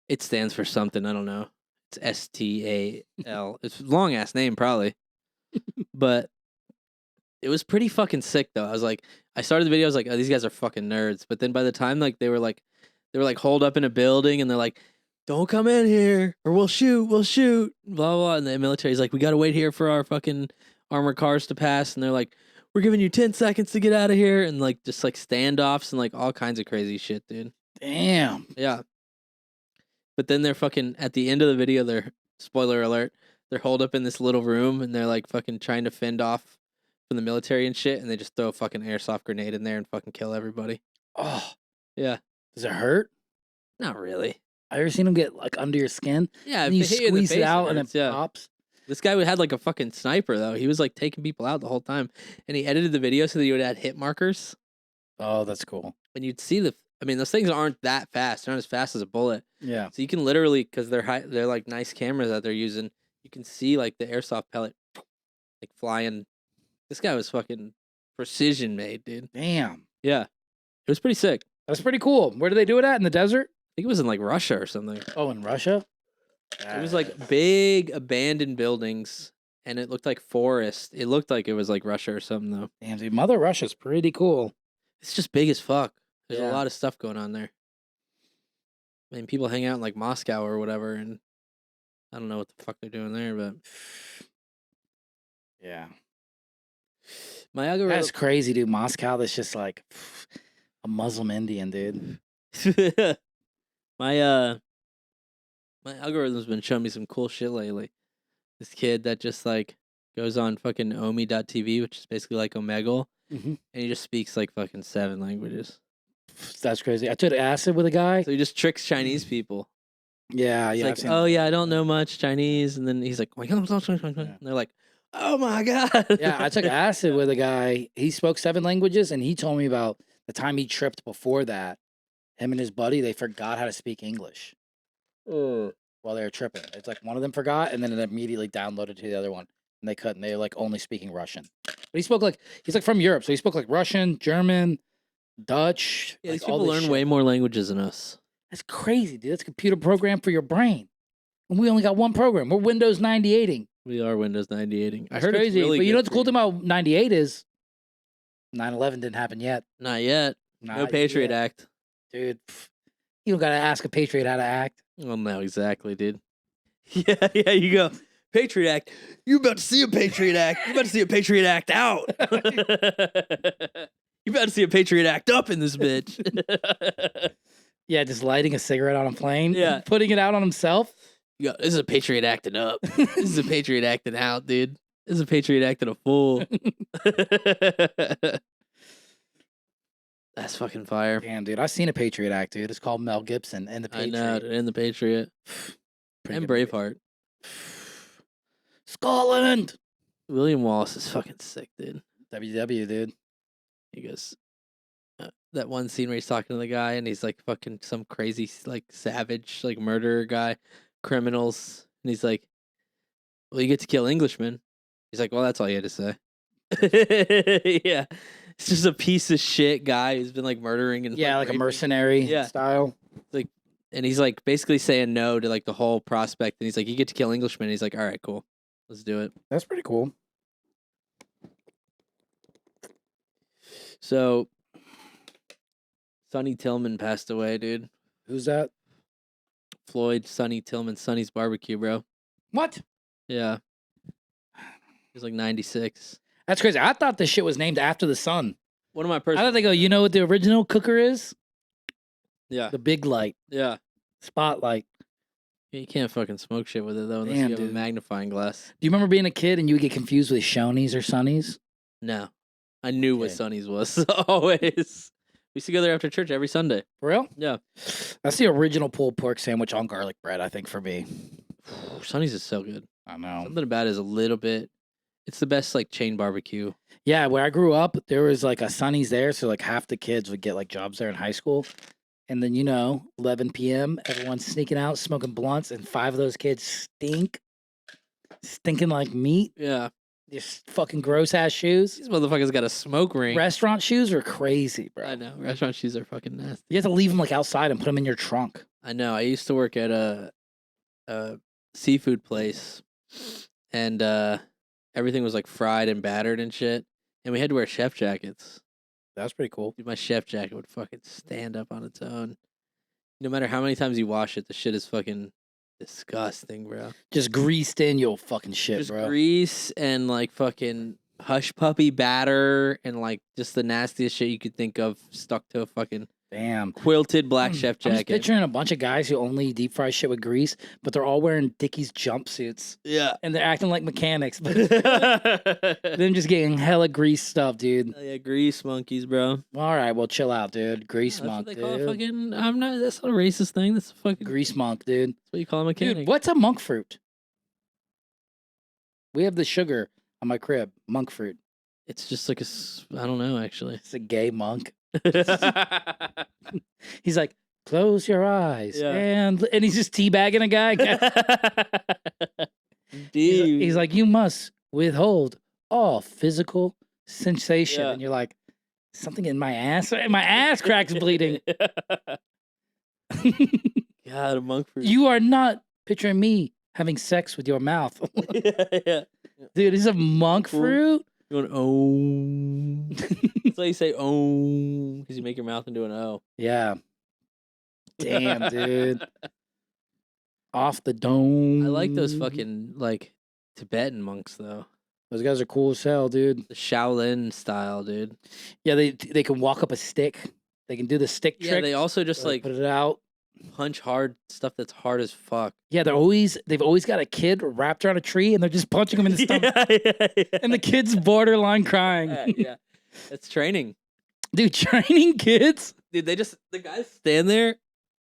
It stands for something. I don't know. It's STAL. It's a long ass name, probably. But it was pretty fucking sick, though. I started the video. I was like, "Oh, these guys are fucking nerds." But then by the time like they were like holed up in a building, and they're like, "Don't come in here, or we'll shoot, blah blah." And the military's like, "We gotta wait here for our fucking armored cars to pass," and they're like, "We're giving you 10 seconds to get out of here," and like just like standoffs and like all kinds of crazy shit, dude. Damn. Yeah. But then they're fucking at the end of the video. They're spoiler alert. They're holed up in this little room, and they're like fucking trying to fend off from the military and shit, and they just throw a fucking airsoft grenade in there and fucking kill everybody. Oh, yeah. Does it hurt? Not really. I ever seen them get like under your skin? Yeah, and you squeeze it out and it yeah. pops. This guy had like a fucking sniper though. He was like taking people out the whole time, and he edited the video so that he would add hit markers. Oh, that's cool. And you'd see I mean, those things aren't that fast. They're not as fast as a bullet. Yeah. So you can literally, because they're like nice cameras that they're using, you can see like the airsoft pellet like flying. This guy was fucking precision made, dude. Damn. Yeah. It was pretty sick. That's pretty cool. Where do they do it at? In the desert? I think it was in like Russia or something. Oh, in Russia? It was like big abandoned buildings, and it looked like forest. It looked like it was like Russia or something though. Damn, dude, Mother Russia's pretty cool. It's just big as fuck. There's Yeah. a lot of stuff going on there. I mean, people hang out in like Moscow or whatever, and I don't know what the fuck they're doing there, but Yeah. my algorithm. That's crazy, dude. Moscow, that's just like a Muslim Indian, dude. my algorithm's been showing me some cool shit lately. This kid that just like goes on fucking Omi.tv, which is basically like Omegle, Mm-hmm. and he just speaks like fucking 7 languages. That's crazy. I took acid with a guy. So he just tricks Chinese people. Yeah, It's yeah. like, oh yeah, I don't know much Chinese, and then he's like, and they're like, oh my god. Yeah, I took acid with a guy. He spoke 7 languages, and he told me about the time he tripped before that. Him and his buddy, they forgot how to speak English while they were tripping. It's like one of them forgot, and then it immediately downloaded to the other one, and they couldn't. They were like only speaking Russian. But he's like from Europe, so he spoke like Russian, German, Dutch. Yeah, like, these all people this learn shit. way more languages than us. That's crazy, dude. That's a computer program for your brain. And we only got one program. We're Windows 98ing. We are Windows 98ing. I That's heard crazy. it's really but you know good what the cool for thing about 98 is? 9/11 didn't happen yet. Not yet. No Not Patriot yet. Act. Dude, you don't got to ask a patriot how to act. Well, no, exactly, dude. Yeah, you go. Patriot Act. You about to see a Patriot Act. You about to see a Patriot Act out. You about to see a Patriot Act up in this bitch. Yeah, just lighting a cigarette on a plane. Yeah. Putting it out on himself. You go, this is a Patriot acting up. This is a Patriot acting out, dude. This is a Patriot acting a fool. That's fucking fire. Damn, dude. I've seen a Patriot Act, dude. It's called Mel Gibson and the I Patriot. know, dude, and the Patriot. Pretty And good movie. Braveheart. Scotland. William Wallace is fucking sick, dude. WW, dude. He goes, that one scene where he's talking to the guy and he's like fucking some crazy, like savage, like murderer guy, criminals. And he's like, well, you get to kill Englishmen. He's like, well, that's all you had to say. Yeah. It's just a piece of shit guy who's been like murdering and Yeah, like a raping. mercenary Yeah. style. And he's like basically saying no to like the whole prospect. And he's like, you get to kill Englishmen. He's like, all right, cool. Let's do it. That's pretty cool. So, Sonny Tillman passed away, dude. Who's that? Floyd, Sonny Tillman, Sonny's Barbecue, bro. What? Yeah. He was like 96. That's crazy. I thought this shit was named after the sun. One of my I personal... thought they go, you know what the original cooker is? Yeah. The big light. Yeah. Spotlight. You can't fucking smoke shit with it, though, unless Damn, you have a dude. magnifying glass. Do you remember being a kid and you would get confused with Shoney's or Sonny's? No. I knew what Okay. Sonny's was, always. We used to go there after church every Sunday. For real? Yeah. That's the original pulled pork sandwich on garlic bread, I think, for me. Sonny's is so good. I know. Something about it is a little bit... It's the best, like, chain barbecue. Yeah, where I grew up, there was like a Sonny's there, so like half the kids would get like jobs there in high school. And then, 11 p.m., everyone's sneaking out, smoking blunts, and 5 of those kids stinking like meat. Yeah. Just fucking gross ass shoes. These motherfuckers got a smoke ring. Restaurant shoes are crazy, bro. I know. Restaurant shoes are fucking nasty. You have to leave them like outside and put them in your trunk. I know. I used to work at a seafood place, and everything was like fried and battered and shit. And we had to wear chef jackets. That's pretty cool. Dude, my chef jacket would fucking stand up on its own. No matter how many times you wash it, the shit is fucking disgusting, bro. Just greased in your fucking shit, Just bro. grease and like fucking hush puppy batter and like just the nastiest shit you could think of stuck to a fucking Damn. Quilted black chef I'm just jacket. picturing a bunch of guys who only deep fry shit with grease, but they're all wearing Dickies jumpsuits. Yeah. And they're acting like mechanics. But them just getting hella grease stuff, dude. Yeah, grease monkeys, bro. All right, well, chill out, dude. Grease That's monk, what they dude. call it. Fucking. That's not a racist thing. That's a fucking Grease monk, dude. That's what you call a mechanic. Dude, what's a monk fruit? We have the sugar on my crib. Monk fruit. It's just like I don't know, actually. It's a gay monk. He's like, close your eyes, and he's just teabagging a guy. Dude. He's like, you must withhold all physical sensation, and you're like, something in my ass. My ass cracks bleeding. God, a monk fruit. You are not picturing me having sex with your mouth. Yeah. Dude, it's a monk fruit. You want That's why you say because you make your mouth into an O. Yeah. Damn, dude. Off the dome. I like those fucking like Tibetan monks though. Those guys are cool as hell, dude. The Shaolin style, dude. Yeah, they can walk up a stick. They can do the stick trick. Yeah, they also just like put it out. Punch hard stuff that's hard as fuck. Yeah, they've always got a kid wrapped around a tree and they're just punching him in the stomach. Yeah. And the kid's borderline crying. Yeah. It's training. Dude, training kids? Dude, the guys stand there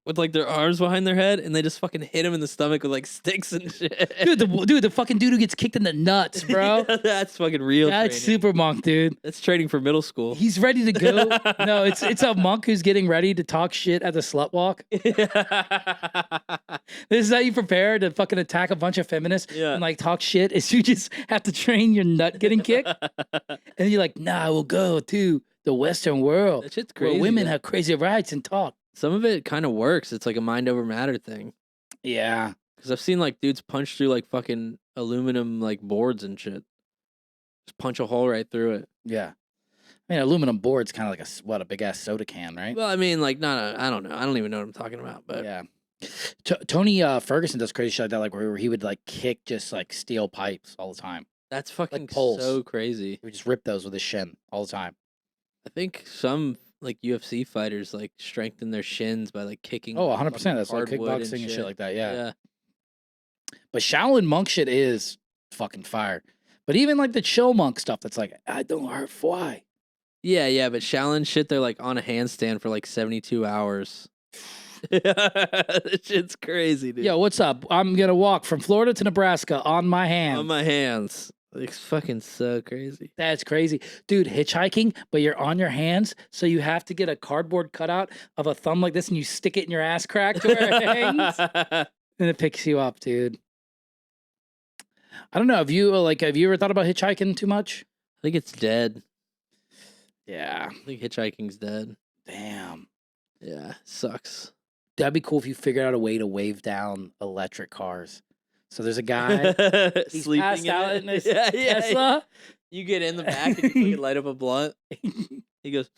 with like their arms behind their head and they just fucking hit him in the stomach with like sticks and shit. Dude, the fucking dude who gets kicked in the nuts, bro. Yeah, that's fucking real. That's training. super monk, dude. That's training for middle school. He's ready to go. No, it's a monk who's getting ready to talk shit at the slut walk. This is how you prepare to fucking attack a bunch of feminists and like talk shit. Is you just have to train your nut getting kicked, and you're like, nah, we'll go to the Western world. That shit's crazy. Where women have crazy rights and talk. Some of it kind of works. It's like a mind over matter thing. Yeah. Because I've seen like dudes punch through like fucking aluminum like boards and shit. Just punch a hole right through it. Yeah. I mean, aluminum board's kind of like a big ass soda can, right? Well, I mean, like, I don't know. I don't even know what I'm talking about. But yeah. Tony Ferguson does crazy shit like that, like where he would like kick just like steel pipes all the time. That's fucking like poles. So crazy. He would just rip those with his shin all the time. I think some like UFC fighters like strengthen their shins by like kicking. Oh, 100%. That's like kickboxing and shit like that. Yeah. But Shaolin monk shit is fucking fire. But even like the chill monk stuff that's like, I don't hurt fly. Yeah, but Shaolin shit, they're like on a handstand for like 72 hours. That shit's crazy, dude. Yo, what's up? I'm gonna walk from Florida to Nebraska on my hands. On my hands. It's fucking so crazy. That's crazy. Dude, hitchhiking, but you're on your hands, so you have to get a cardboard cutout of a thumb like this and you stick it in your ass crack to where it hangs. And it picks you up, dude. I don't know. Have you ever thought about hitchhiking too much? I think it's dead. Yeah. I think hitchhiking's dead. Damn. Yeah, sucks. That'd be cool if you figured out a way to wave down electric cars. So there's a guy he's sleeping passed out in his Yeah. Tesla. You get in the back and you fucking light up a blunt. He goes,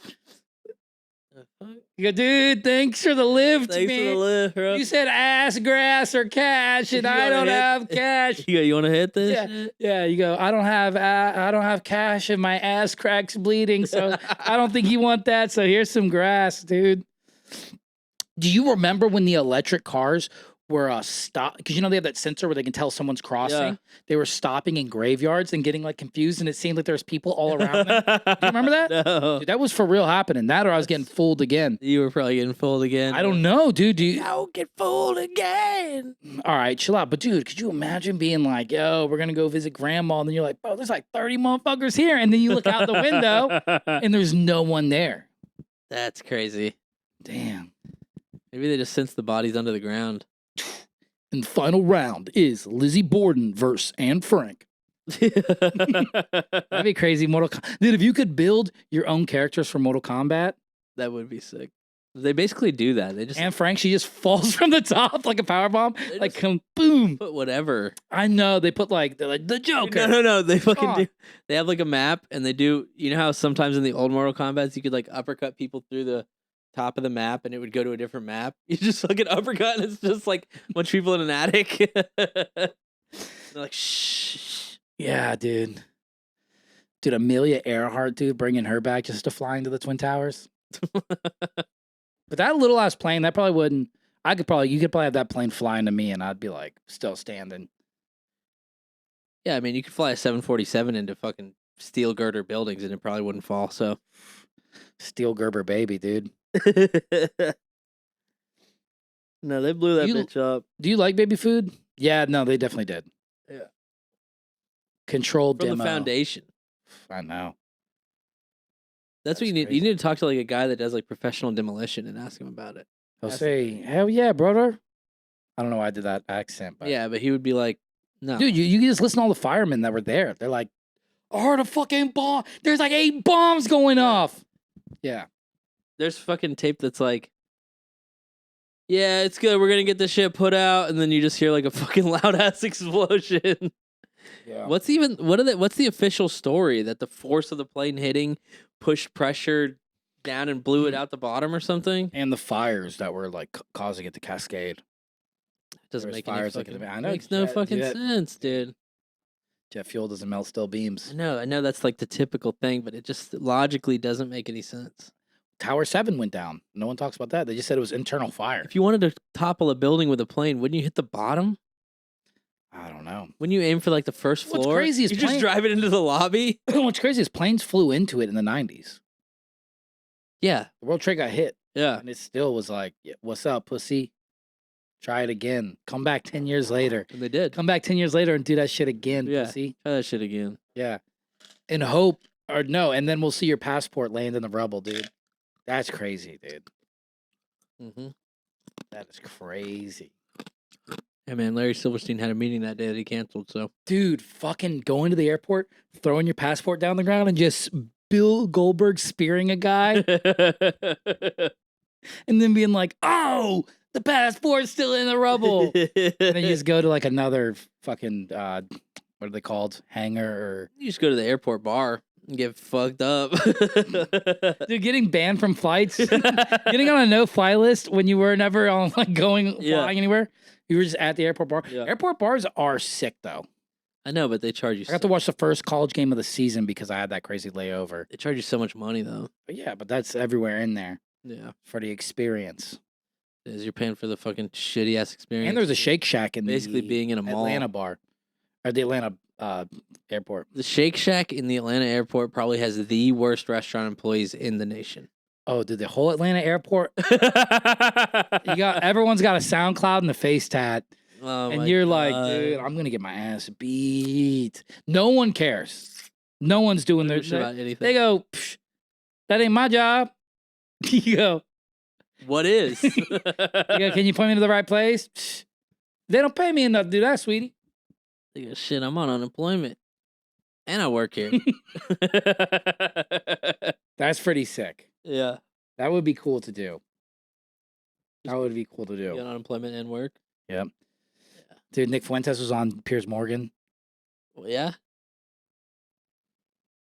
You go, dude, thanks for the lift, thanks man. for the lift, bro. You said ass, grass, or cash, and I don't have cash. You go, you want to hit this? Yeah, shit? yeah. You go, I don't have cash, and my ass cracks bleeding, so I don't think you want that. So here's some grass, dude. Do you remember when the electric cars were stopped? Because they have that sensor where they can tell someone's crossing. Yeah. They were stopping in graveyards and getting like confused, and it seemed like there was people all around them. Do you remember that? No. Dude, that was for real happening. That or I was getting fooled again. You were probably getting fooled again. I don't know, dude. Don't get fooled again. All right, chill out. But dude, could you imagine being like, yo, we're gonna go visit grandma, and then you're like, bro, there's like 30 motherfuckers here, and then you look out the window and there's no one there. That's crazy. Damn. Maybe they just sense the bodies under the ground. And the final round is Lizzie Borden versus Anne Frank. That'd be crazy. Dude, if you could build your own characters for Mortal Kombat, that would be sick. They basically do that. They just Anne Frank, she just falls from the top like a powerbomb. Like, come boom. put whatever. I know. They're like the Joker. No. They fucking do. They have like a map, and they do. You know how sometimes in the old Mortal Kombats you could like uppercut people through the top of the map, and it would go to a different map. You just fucking uppercut, and it's just like a bunch of people in an attic. They're like, shh. Yeah, dude. Dude, Amelia Earhart, dude, bringing her back just to fly into the Twin Towers. But that little ass plane, that probably wouldn't. You could probably have that plane flying to me, and I'd be like still standing. Yeah, I mean, you could fly a 747 into fucking steel girder buildings, and it probably wouldn't fall. So, Steel Gerber baby, dude. No, they blew that bitch up. Do you like baby food? Yeah, no, they definitely did. Yeah. Controlled From demo. the foundation. I know. That's what you need. Crazy. You need to talk to like a guy that does like professional demolition and ask him about it. He'll say, "Hell yeah, brother." I don't know why I did that accent, but yeah, but he would be like, "No, dude, you can just listen to all the firemen that were there. They're like, I heard a fucking bomb. There's like 8 bombs going off." Yeah. There's fucking tape that's like, yeah, it's good. We're gonna get this shit put out, and then you just hear like a fucking loud ass explosion. Yeah. What's the official story that the force of the plane hitting pushed pressure down and blew it out the bottom or something? And the fires that were like causing it to cascade. It doesn't make any fires fucking, I know, makes no fucking sense, dude. Jet fuel doesn't melt steel beams. I know that's like the typical thing, but it just logically doesn't make any sense. Tower 7 went down. No one talks about that. They just said it was internal fire. If you wanted to topple a building with a plane, wouldn't you hit the bottom? I don't know. Wouldn't you aim for like the first floor? What's crazy is you just drive it into the lobby. What's crazy is planes flew into it in the 90s. Yeah. The World Trade got hit. Yeah. And it still was like, what's up, pussy? Try it again. Come back 10 years later. And they did. Come back 10 years later and do that shit again, Yeah. pussy. Try that shit again. Yeah. And hope, or no, and then we'll see your passport land in the rubble, dude. That's crazy, dude. Mm-hmm. That is crazy. Yeah, man, Larry Silverstein had a meeting that day that he canceled, so. Dude, fucking going to the airport, throwing your passport down the ground, and just Bill Goldberg spearing a guy, and then being like, oh, the passport's still in the rubble. And then you just go to like another fucking, what are they called? Hangar or. You just go to the airport bar and get fucked up. Dude, getting banned from flights, getting on a no-fly list when you were never on like flying anywhere. You were just at the airport bar. Yeah. Airport bars are sick, though. I know, but they charge you. I got to watch the first college game of the season because I had that crazy layover. They charge you so much money, though. But yeah, but that's everywhere in there. Yeah. For the experience. As you're paying for the fucking shitty ass experience. And there's a Shake Shack in basically being in a mall. Atlanta bar. Or the Atlanta airport. The Shake Shack in the Atlanta airport probably has the worst restaurant employees in the nation. Oh, dude, the whole Atlanta airport. Everyone's got a SoundCloud and a face tat. Oh, and you're like, dude, I'm gonna get my ass beat. No one cares. No one's doing their shit about anything. They go, that ain't my job. You go, what is? You go, can you point me to the right place? Psh, they don't pay me enough to do that, sweetie. They go, shit, I'm on unemployment. And I work here. That's pretty sick. Yeah. That would be cool to do. That would be cool to do. Get on unemployment and work. Yep. Yeah. Dude, Nick Fuentes was on Piers Morgan. Well, yeah.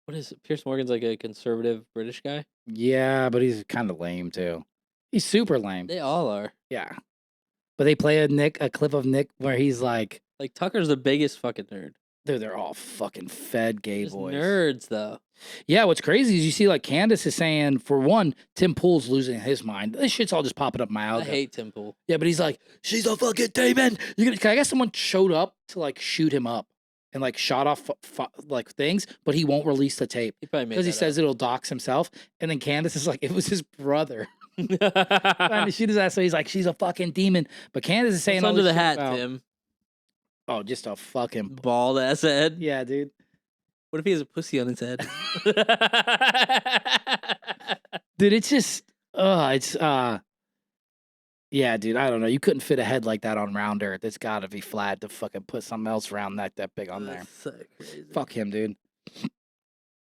What is it? Piers Morgan's like a conservative British guy? Yeah, but he's kind of lame too. He's super lame. They all are. Yeah. But they play a clip of Nick where he's like Tucker's the biggest fucking nerd. Dude, they're all fucking fed gay Just boys. nerds, though. Yeah, what's crazy is you see, like, Candace is saying, for one, Tim Pool's losing his mind. This shit's all just popping up my I algo. hate Tim Pool. Yeah, but he's like, she's a fucking demon. I guess someone showed up to, like, shoot him up and, like, shot off, like, things, but he won't release the tape. He probably made because he says it'll dox himself. And then Candace is like, it was his brother. up. Trying to shoot his ass. So he's like, she's a fucking demon. But Candace is saying What's all under this the shit hat, about, Tim? Oh, just a fucking Bald ass head. Yeah, dude. What if he has a pussy on his head? Dude, it's just yeah, dude, I don't know. You couldn't fit a head like that on round earth. It's gotta be flat to fucking put something else around that big on there. That's so crazy. Fuck him, dude.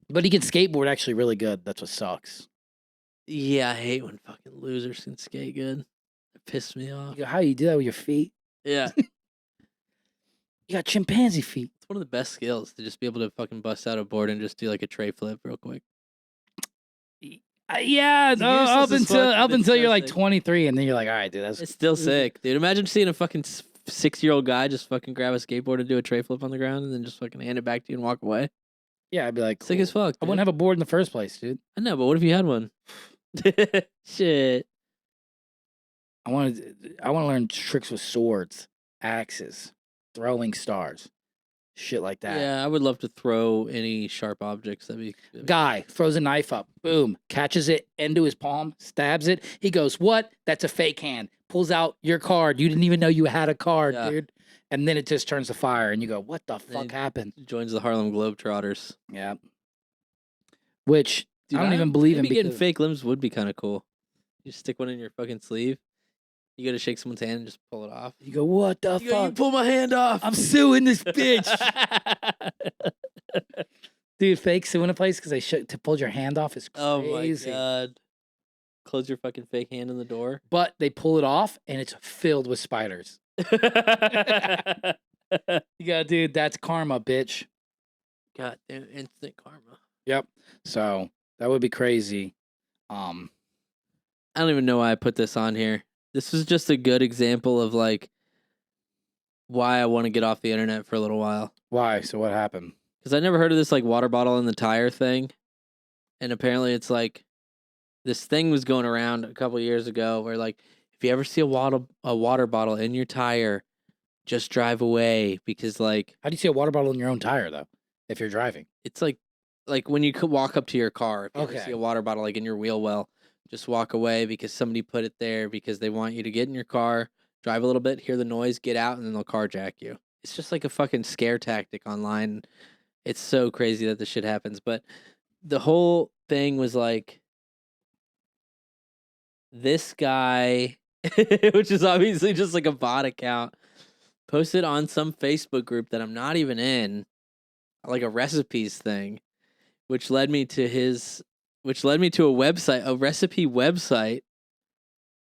But he can skateboard actually really good. That's what sucks. Yeah, I hate when fucking losers can skate good. It pisses me off. You go, how you do that with your feet? Yeah. You got chimpanzee feet. It's one of the best skills to just be able to fucking bust out a board and just do like a tray flip real quick. Yeah, It's no, useless as fuck, up but it's until so you're like sick. 23, and then you're like, all right, dude, It's still sick, dude. Imagine seeing a fucking 6-year-old guy just fucking grab a skateboard and do a tray flip on the ground and then just fucking hand it back to you and walk away. Yeah, I'd be like, Sick as fuck. I wouldn't have a board in the first place, dude. I know, but what if you had one? Shit. I want to learn tricks with swords, axes, throwing stars, shit like that. Yeah, I would love to throw any sharp objects. That'd be Guy throws a knife up, boom, catches it into his palm, stabs it. He goes, "What? That's a fake hand." Pulls out your card. You didn't even know you had a card, dude. And then it just turns to fire, and you go, "What the fuck happened?" Joins the Harlem Globetrotters. Yeah. Which Dude, I don't even believe in. Maybe getting fake limbs would be kind of cool. You stick one in your fucking sleeve. You go to shake someone's hand and just pull it off. You go, "What the fuck? You pull my hand off. I'm suing this bitch." Dude, fake suing a place because they pulled your hand off is crazy. Oh my god. Close your fucking fake hand in the door. But they pull it off and it's filled with spiders. Yeah, dude, that's karma, bitch. God damn, instant karma. Yep. So that would be crazy. I don't even know why I put this on here. This was just a good example of like why I want to get off the internet for a little while. Why? So what happened? Because I never heard of this like water bottle in the tire thing. And apparently it's like this thing was going around a couple years ago where like if you ever see a water bottle in your tire, just drive away because like how do you see a water bottle in your own tire though? If you're driving, it's like when you could walk up to your car, if you okay. ever see a water bottle like in your wheel well, just walk away because somebody put it there because they want you to get in your car, drive a little bit, hear the noise, get out, and then they'll carjack you. It's just like a fucking scare tactic online. It's so crazy that this shit happens. But the whole thing was like this guy, which is obviously just like a bot account, posted on some Facebook group that I'm not even in, like a recipes thing, which led me to a website, a recipe website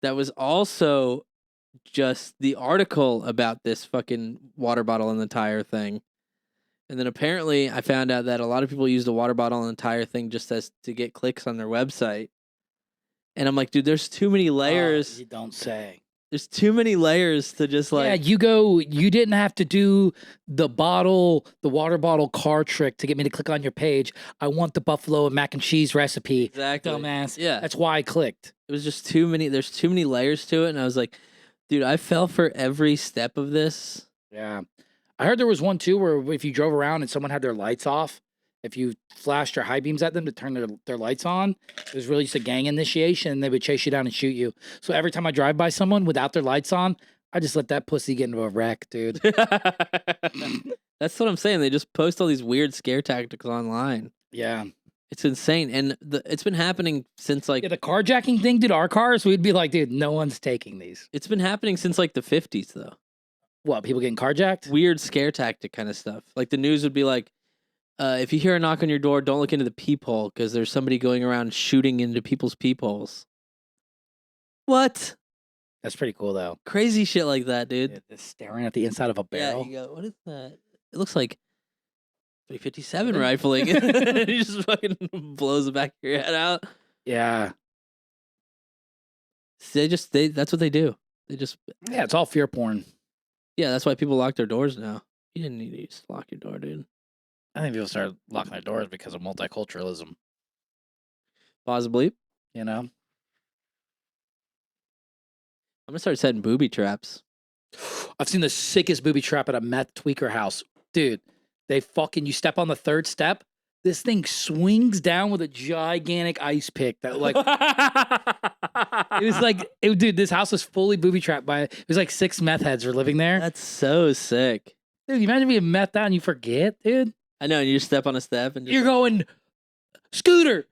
that was also just the article about this fucking water bottle in the tire thing. And then apparently I found out that a lot of people use the water bottle in the tire thing just as to get clicks on their website. And I'm like, dude, there's too many layers. You don't say. There's too many layers to just like. Yeah, you didn't have to do the water bottle car trick to get me to click on your page. I want the buffalo and mac and cheese recipe. Exactly. Dumbass. Yeah. That's why I clicked. It was just too many. There's too many layers to it. And I was like, dude, I fell for every step of this. Yeah. I heard there was one too where if you drove around and someone had their lights off, if you flashed your high beams at them to turn their lights on, it was really just a gang initiation and they would chase you down and shoot you. So every time I drive by someone without their lights on, I just let that pussy get into a wreck, dude. That's what I'm saying. They just post all these weird scare tactics online. Yeah. It's insane. And it's been happening since like... Yeah, the carjacking thing, dude, our cars, we'd be like, dude, no one's taking these. It's been happening since like the 50s, though. What, people getting carjacked? Weird scare tactic kind of stuff. Like the news would be like, if you hear a knock on your door, don't look into the peephole because there's somebody going around shooting into people's peepholes. What? That's pretty cool, though. Crazy shit like that, dude. Yeah, staring at the inside of a barrel. Yeah, you go, what is that? It looks like 357 rifling. He just fucking blows the back of your head out. Yeah. That's what they do. Yeah, it's all fear porn. Yeah, that's why people lock their doors now. You didn't need to lock your door, dude. I think people started locking their doors because of multiculturalism. Possibly. You know? I'm going to start setting booby traps. I've seen the sickest booby trap at a meth tweaker house. Dude, you step on the third step, this thing swings down with a gigantic ice pick that like... It was like, dude, this house was fully booby trapped it was like 6 meth heads were living there. That's so sick. Dude, you imagine being methed out and you forget, dude? I know, and you just step on a step and you're going, Scooter,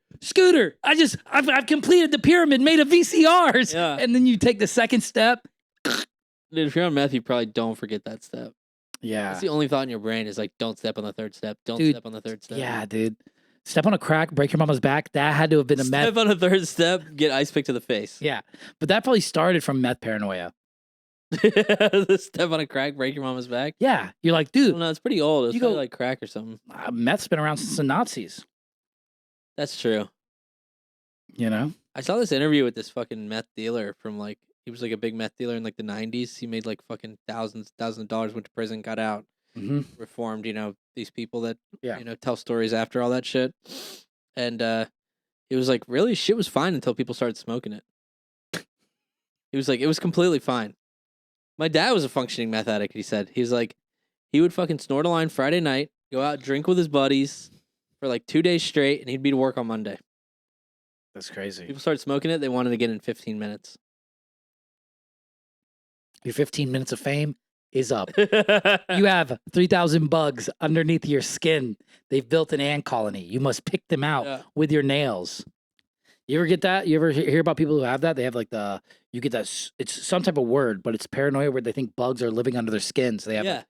I've completed the pyramid made of VCRs. Yeah. And then you take the second step. Dude, if you're on meth, you probably don't forget that step. Yeah. That's the only thought in your brain is like, don't step on the third step. Don't step on the third step. Yeah, dude. Step on a crack, break your mama's back. That had to have been a meth. Step on a third step, get ice pick to the face. Yeah. But that probably started from meth paranoia. Step on a crack, break your mama's back. Yeah. You're like, dude. Well, no, it's pretty old. It's probably like crack or something. Meth's been around since the Nazis. That's true. You know? I saw this interview with this fucking meth dealer from like, he was like a big meth dealer in like the 90s. He made like fucking thousands of dollars, went to prison, got out, reformed, these people that, tell stories after all that shit. And it was like, really, shit was fine until people started smoking it. He was like, it was completely fine. My dad was a functioning meth addict, he said. He was like, he would fucking snort a line Friday night, go out, drink with his buddies for like 2 days straight, and he'd be to work on Monday. That's crazy. People started smoking it, they wanted to get in 15 minutes. Your 15 minutes of fame is up. You have 3,000 bugs underneath your skin. They've built an ant colony. You must pick them out with your nails. You ever get that? You ever hear about people who have that? They have like you get that, it's some type of word, but it's paranoia where they think bugs are living under their skin. So they have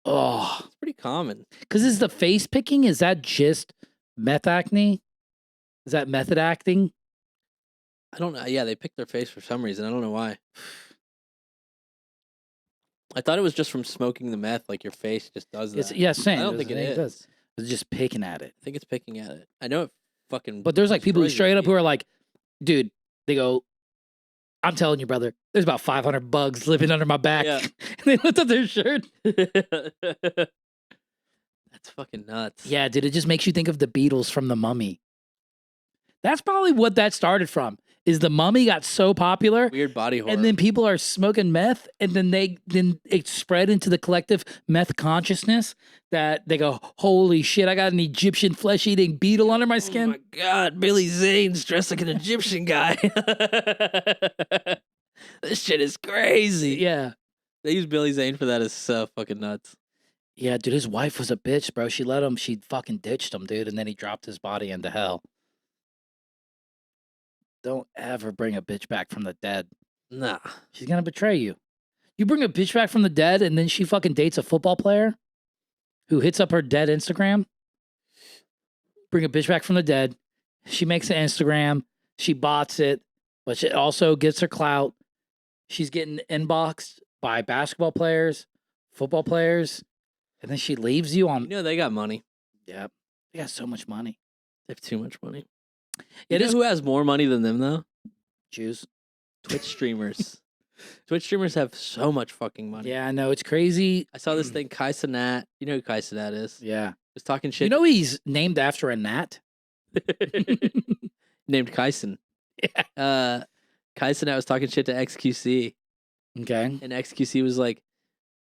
it's pretty common. Because is the face picking, is that just meth acne? Is that method acting? I don't know. Yeah, they pick their face for some reason. I don't know why. I thought it was just from smoking the meth, like your face just does that. Same. I don't think it is. It's just picking at it. I think it's picking at it. I know it fucking. But there's like people who straight up who are like, dude, they go, I'm telling you, brother, there's about 500 bugs living under my back. Yeah. And they lift up their shirt. That's fucking nuts. Yeah, dude, it just makes you think of the Beatles from The Mummy. That's probably what that started from. Is The Mummy got so popular, weird body horror, and then people are smoking meth, and then it spread into the collective meth consciousness that they go, holy shit, I got an Egyptian flesh-eating beetle under my skin. Oh my god, Billy Zane's dressed like an Egyptian guy. This shit is crazy. Yeah, they use Billy Zane for that. Is so fucking nuts. Yeah, dude, his wife was a bitch, bro. She fucking ditched him, dude, and then he dropped his body into hell. Don't ever bring a bitch back from the dead. Nah. She's gonna betray you. You bring a bitch back from the dead and then she fucking dates a football player who hits up her dead Instagram. Bring a bitch back from the dead. She makes an Instagram. She bots it, but she also gets her clout. She's getting inboxed by basketball players, football players, and then she leaves you on. You know they got money. Yep. They got so much money. They have too much money. You know who has more money than them, though? Jews. Twitch streamers. Twitch streamers have so much fucking money. Yeah, I know. It's crazy. I saw this thing, Kai Cenat. You know who Kai Cenat is? Yeah. Was talking shit. You know he's named after a gnat? Named Kyson. Yeah. Kai Cenat was talking shit to XQC. Okay. And XQC was like,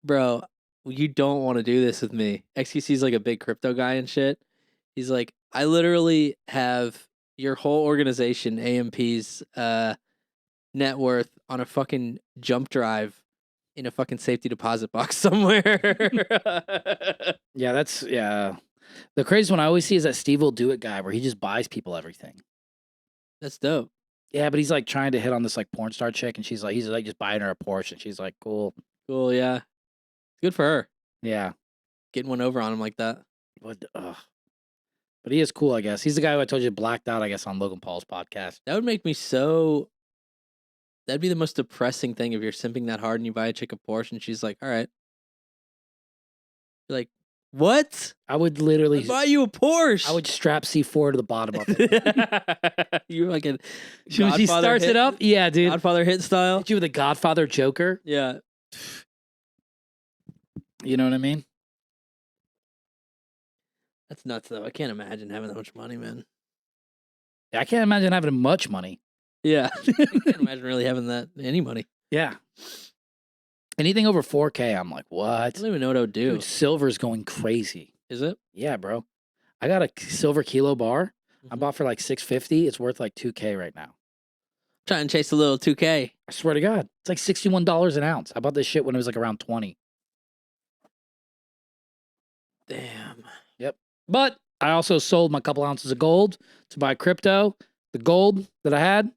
bro, you don't want to do this with me. XQC's like a big crypto guy and shit. He's like, I literally have your whole organization, AMP's net worth on a fucking jump drive in a fucking safety deposit box somewhere. Yeah, the craziest one I always see is that Steve Will Do It guy where he just buys people everything. That's dope. Yeah, but he's like trying to hit on this like porn star chick and he's like just buying her a Porsche and she's like, cool. Cool, yeah. Good for her. Yeah. Getting one over on him like that. But he is cool, I guess. He's the guy who I told you blacked out, I guess, on Logan Paul's podcast. That would make me so. That'd be the most depressing thing if you're simping that hard and you buy a chick a Porsche and she's like, all right. You're like, what? I would literally buy you a Porsche. I would strap C4 to the bottom of it. You like a when she starts it up? Yeah, dude. Godfather hit style. Hit you with a Godfather Joker? Yeah. You know what I mean? That's nuts, though. I can't imagine having that much money, man. I can't imagine having much money. Yeah. I can't imagine really having that any money. Yeah. Anything over 4K, I'm like, what? I don't even know what I would do. Dude, silver's going crazy. Is it? Yeah, bro. I got a silver kilo bar. I bought for like $650. It's worth like $2K right now. Trying to chase a little 2K. I swear to God. It's like $61 an ounce. I bought this shit when it was like around 20. Damn. Yep. But I also sold my couple ounces of gold to buy crypto. The gold that I had,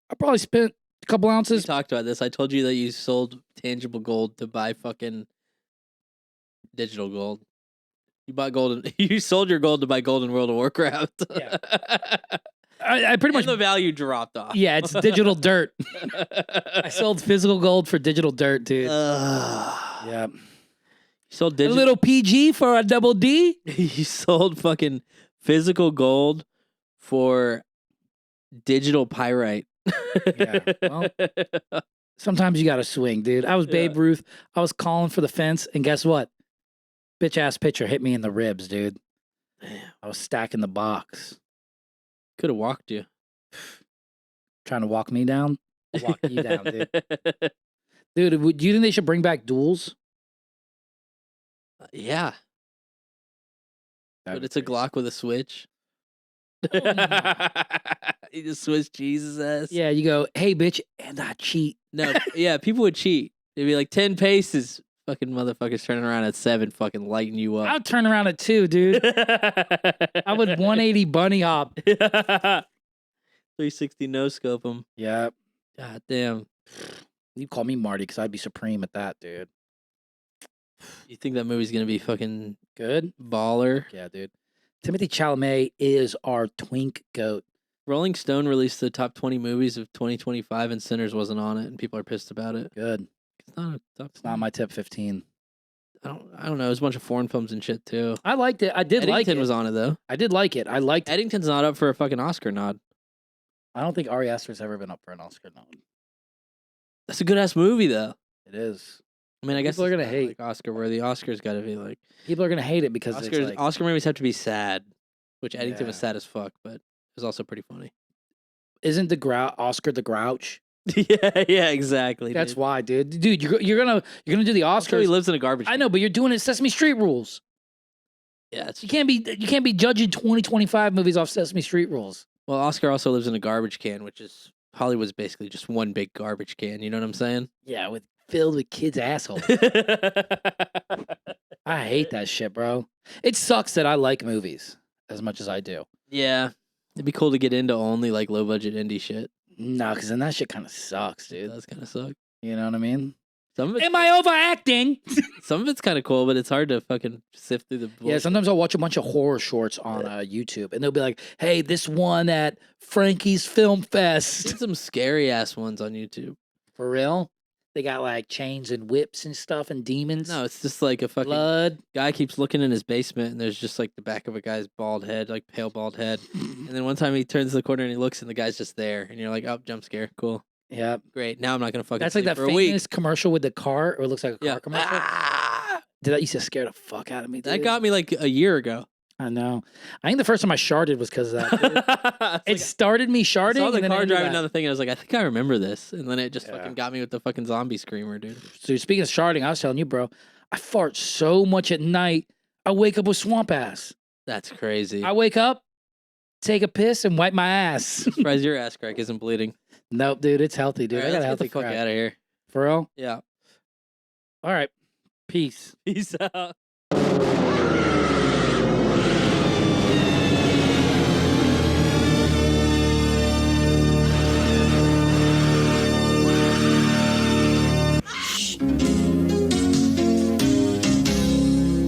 I probably spent a couple ounces. We talked about this. I told you that you sold tangible gold to buy fucking digital gold. You bought gold. You sold your gold to buy gold in World of Warcraft. Yeah. I pretty much the value dropped off. Yeah, it's digital dirt. I sold physical gold for digital dirt, dude. Yeah. You sold a little PG for a double D. You sold fucking physical gold for digital pyrite. Yeah. Well, sometimes you got to swing, dude. I was Babe Ruth. I was calling for the fence, and guess what? Bitch ass pitcher hit me in the ribs, dude. Damn. I was stacking the box. Could have walked you. Trying to walk me down? I'll lock you down, dude. Dude, do you think they should bring back duels? Yeah, That'd but be it's a pretty Glock with a switch. Oh my. You just switch Jesus ass. Yeah, you go, hey, bitch, and I cheat. No, yeah, people would cheat. They'd be like 10 paces. Fucking motherfuckers turning around at 7, fucking lighting you I up. would turn around at 2, dude. I would 180 bunny hop. 360 no scope them. Yeah. God damn. You call me Marty because I'd be supreme at that, dude. You think that movie's gonna be fucking Good? baller? Yeah, dude. Timothy Chalamet is our twink goat. Rolling Stone released the top 20 movies of 2025, and Sinners wasn't on it, and people are pissed about it. Good. It's not a top. It's not my tip 15. I don't know. There's a bunch of foreign films and shit too. I liked it. I did like Eddington it. was on it though. I did like it. I liked it. Eddington's not up for a fucking Oscar nod. I don't think Ari Aster's ever been up for an Oscar nod. That's a good ass movie though. It is. I mean, I guess People are it's gonna not, hate. like, Oscar worthy. Oscar's got to be like People are gonna hate it because it's like, Oscar movies have to be sad, which Eddington was Yeah. sad as fuck, but it was also pretty funny. isn't Oscar the Grouch? yeah, exactly. That's dude. why, dude. Dude, you're gonna do the Also, he Oscars. lives in a garbage. I know, but you're doing it Sesame Street rules. Yeah, it's, You can't be judging 2025 movies off Sesame Street rules. well, Oscar also lives in a garbage can, which is Hollywood's basically just one big garbage can. You know what I'm saying? Yeah, filled with kids' assholes. I hate that shit, bro. It sucks that I like movies as much as I do. Yeah, it'd be cool to get into only like low budget indie shit. No, because then that shit kind of sucks, It dude. does kind of suck. You know what I mean? Some of it, Am I overacting? some of it's kind of cool, but it's hard to fucking sift through the. Yeah, bullshit. sometimes I'll watch a bunch of horror shorts on YouTube, and they'll be like, "Hey, this one at Frankie's Film Fest." There's some scary ass ones on YouTube. For real? They got like chains and whips and stuff and demons. No, it's just like a fucking Blood. guy keeps looking in his basement, and there's just like the back of a guy's bald head, like pale bald head. And then one time he turns the corner and he looks, and the guy's just there, and you're like, "Oh, jump scare, cool, Yeah. great." Now I'm not gonna fucking. That's like sleep that for a week. famous commercial with the car, or it looks like a car Yeah. commercial. Ah! Did that used to scare the fuck out of me, dude. That got me like a year ago. I know. I think the first time I sharded was because of that. Dude. It's It started me I sharding. saw the and then it car ended driving that. down the thing, and I was like, I think I remember this. And then it just Yeah. fucking got me with the fucking zombie screamer, dude. So speaking of sharding, I was telling you, bro, I fart so much at night. I wake up with swamp ass. That's crazy. I wake up, take a piss, and wipe my ass. Surprised your ass crack isn't bleeding. Nope, dude, it's healthy, dude. All right, I got a let's healthy get the fuck crack. out of here. For real? Yeah. All right. Peace. Peace out.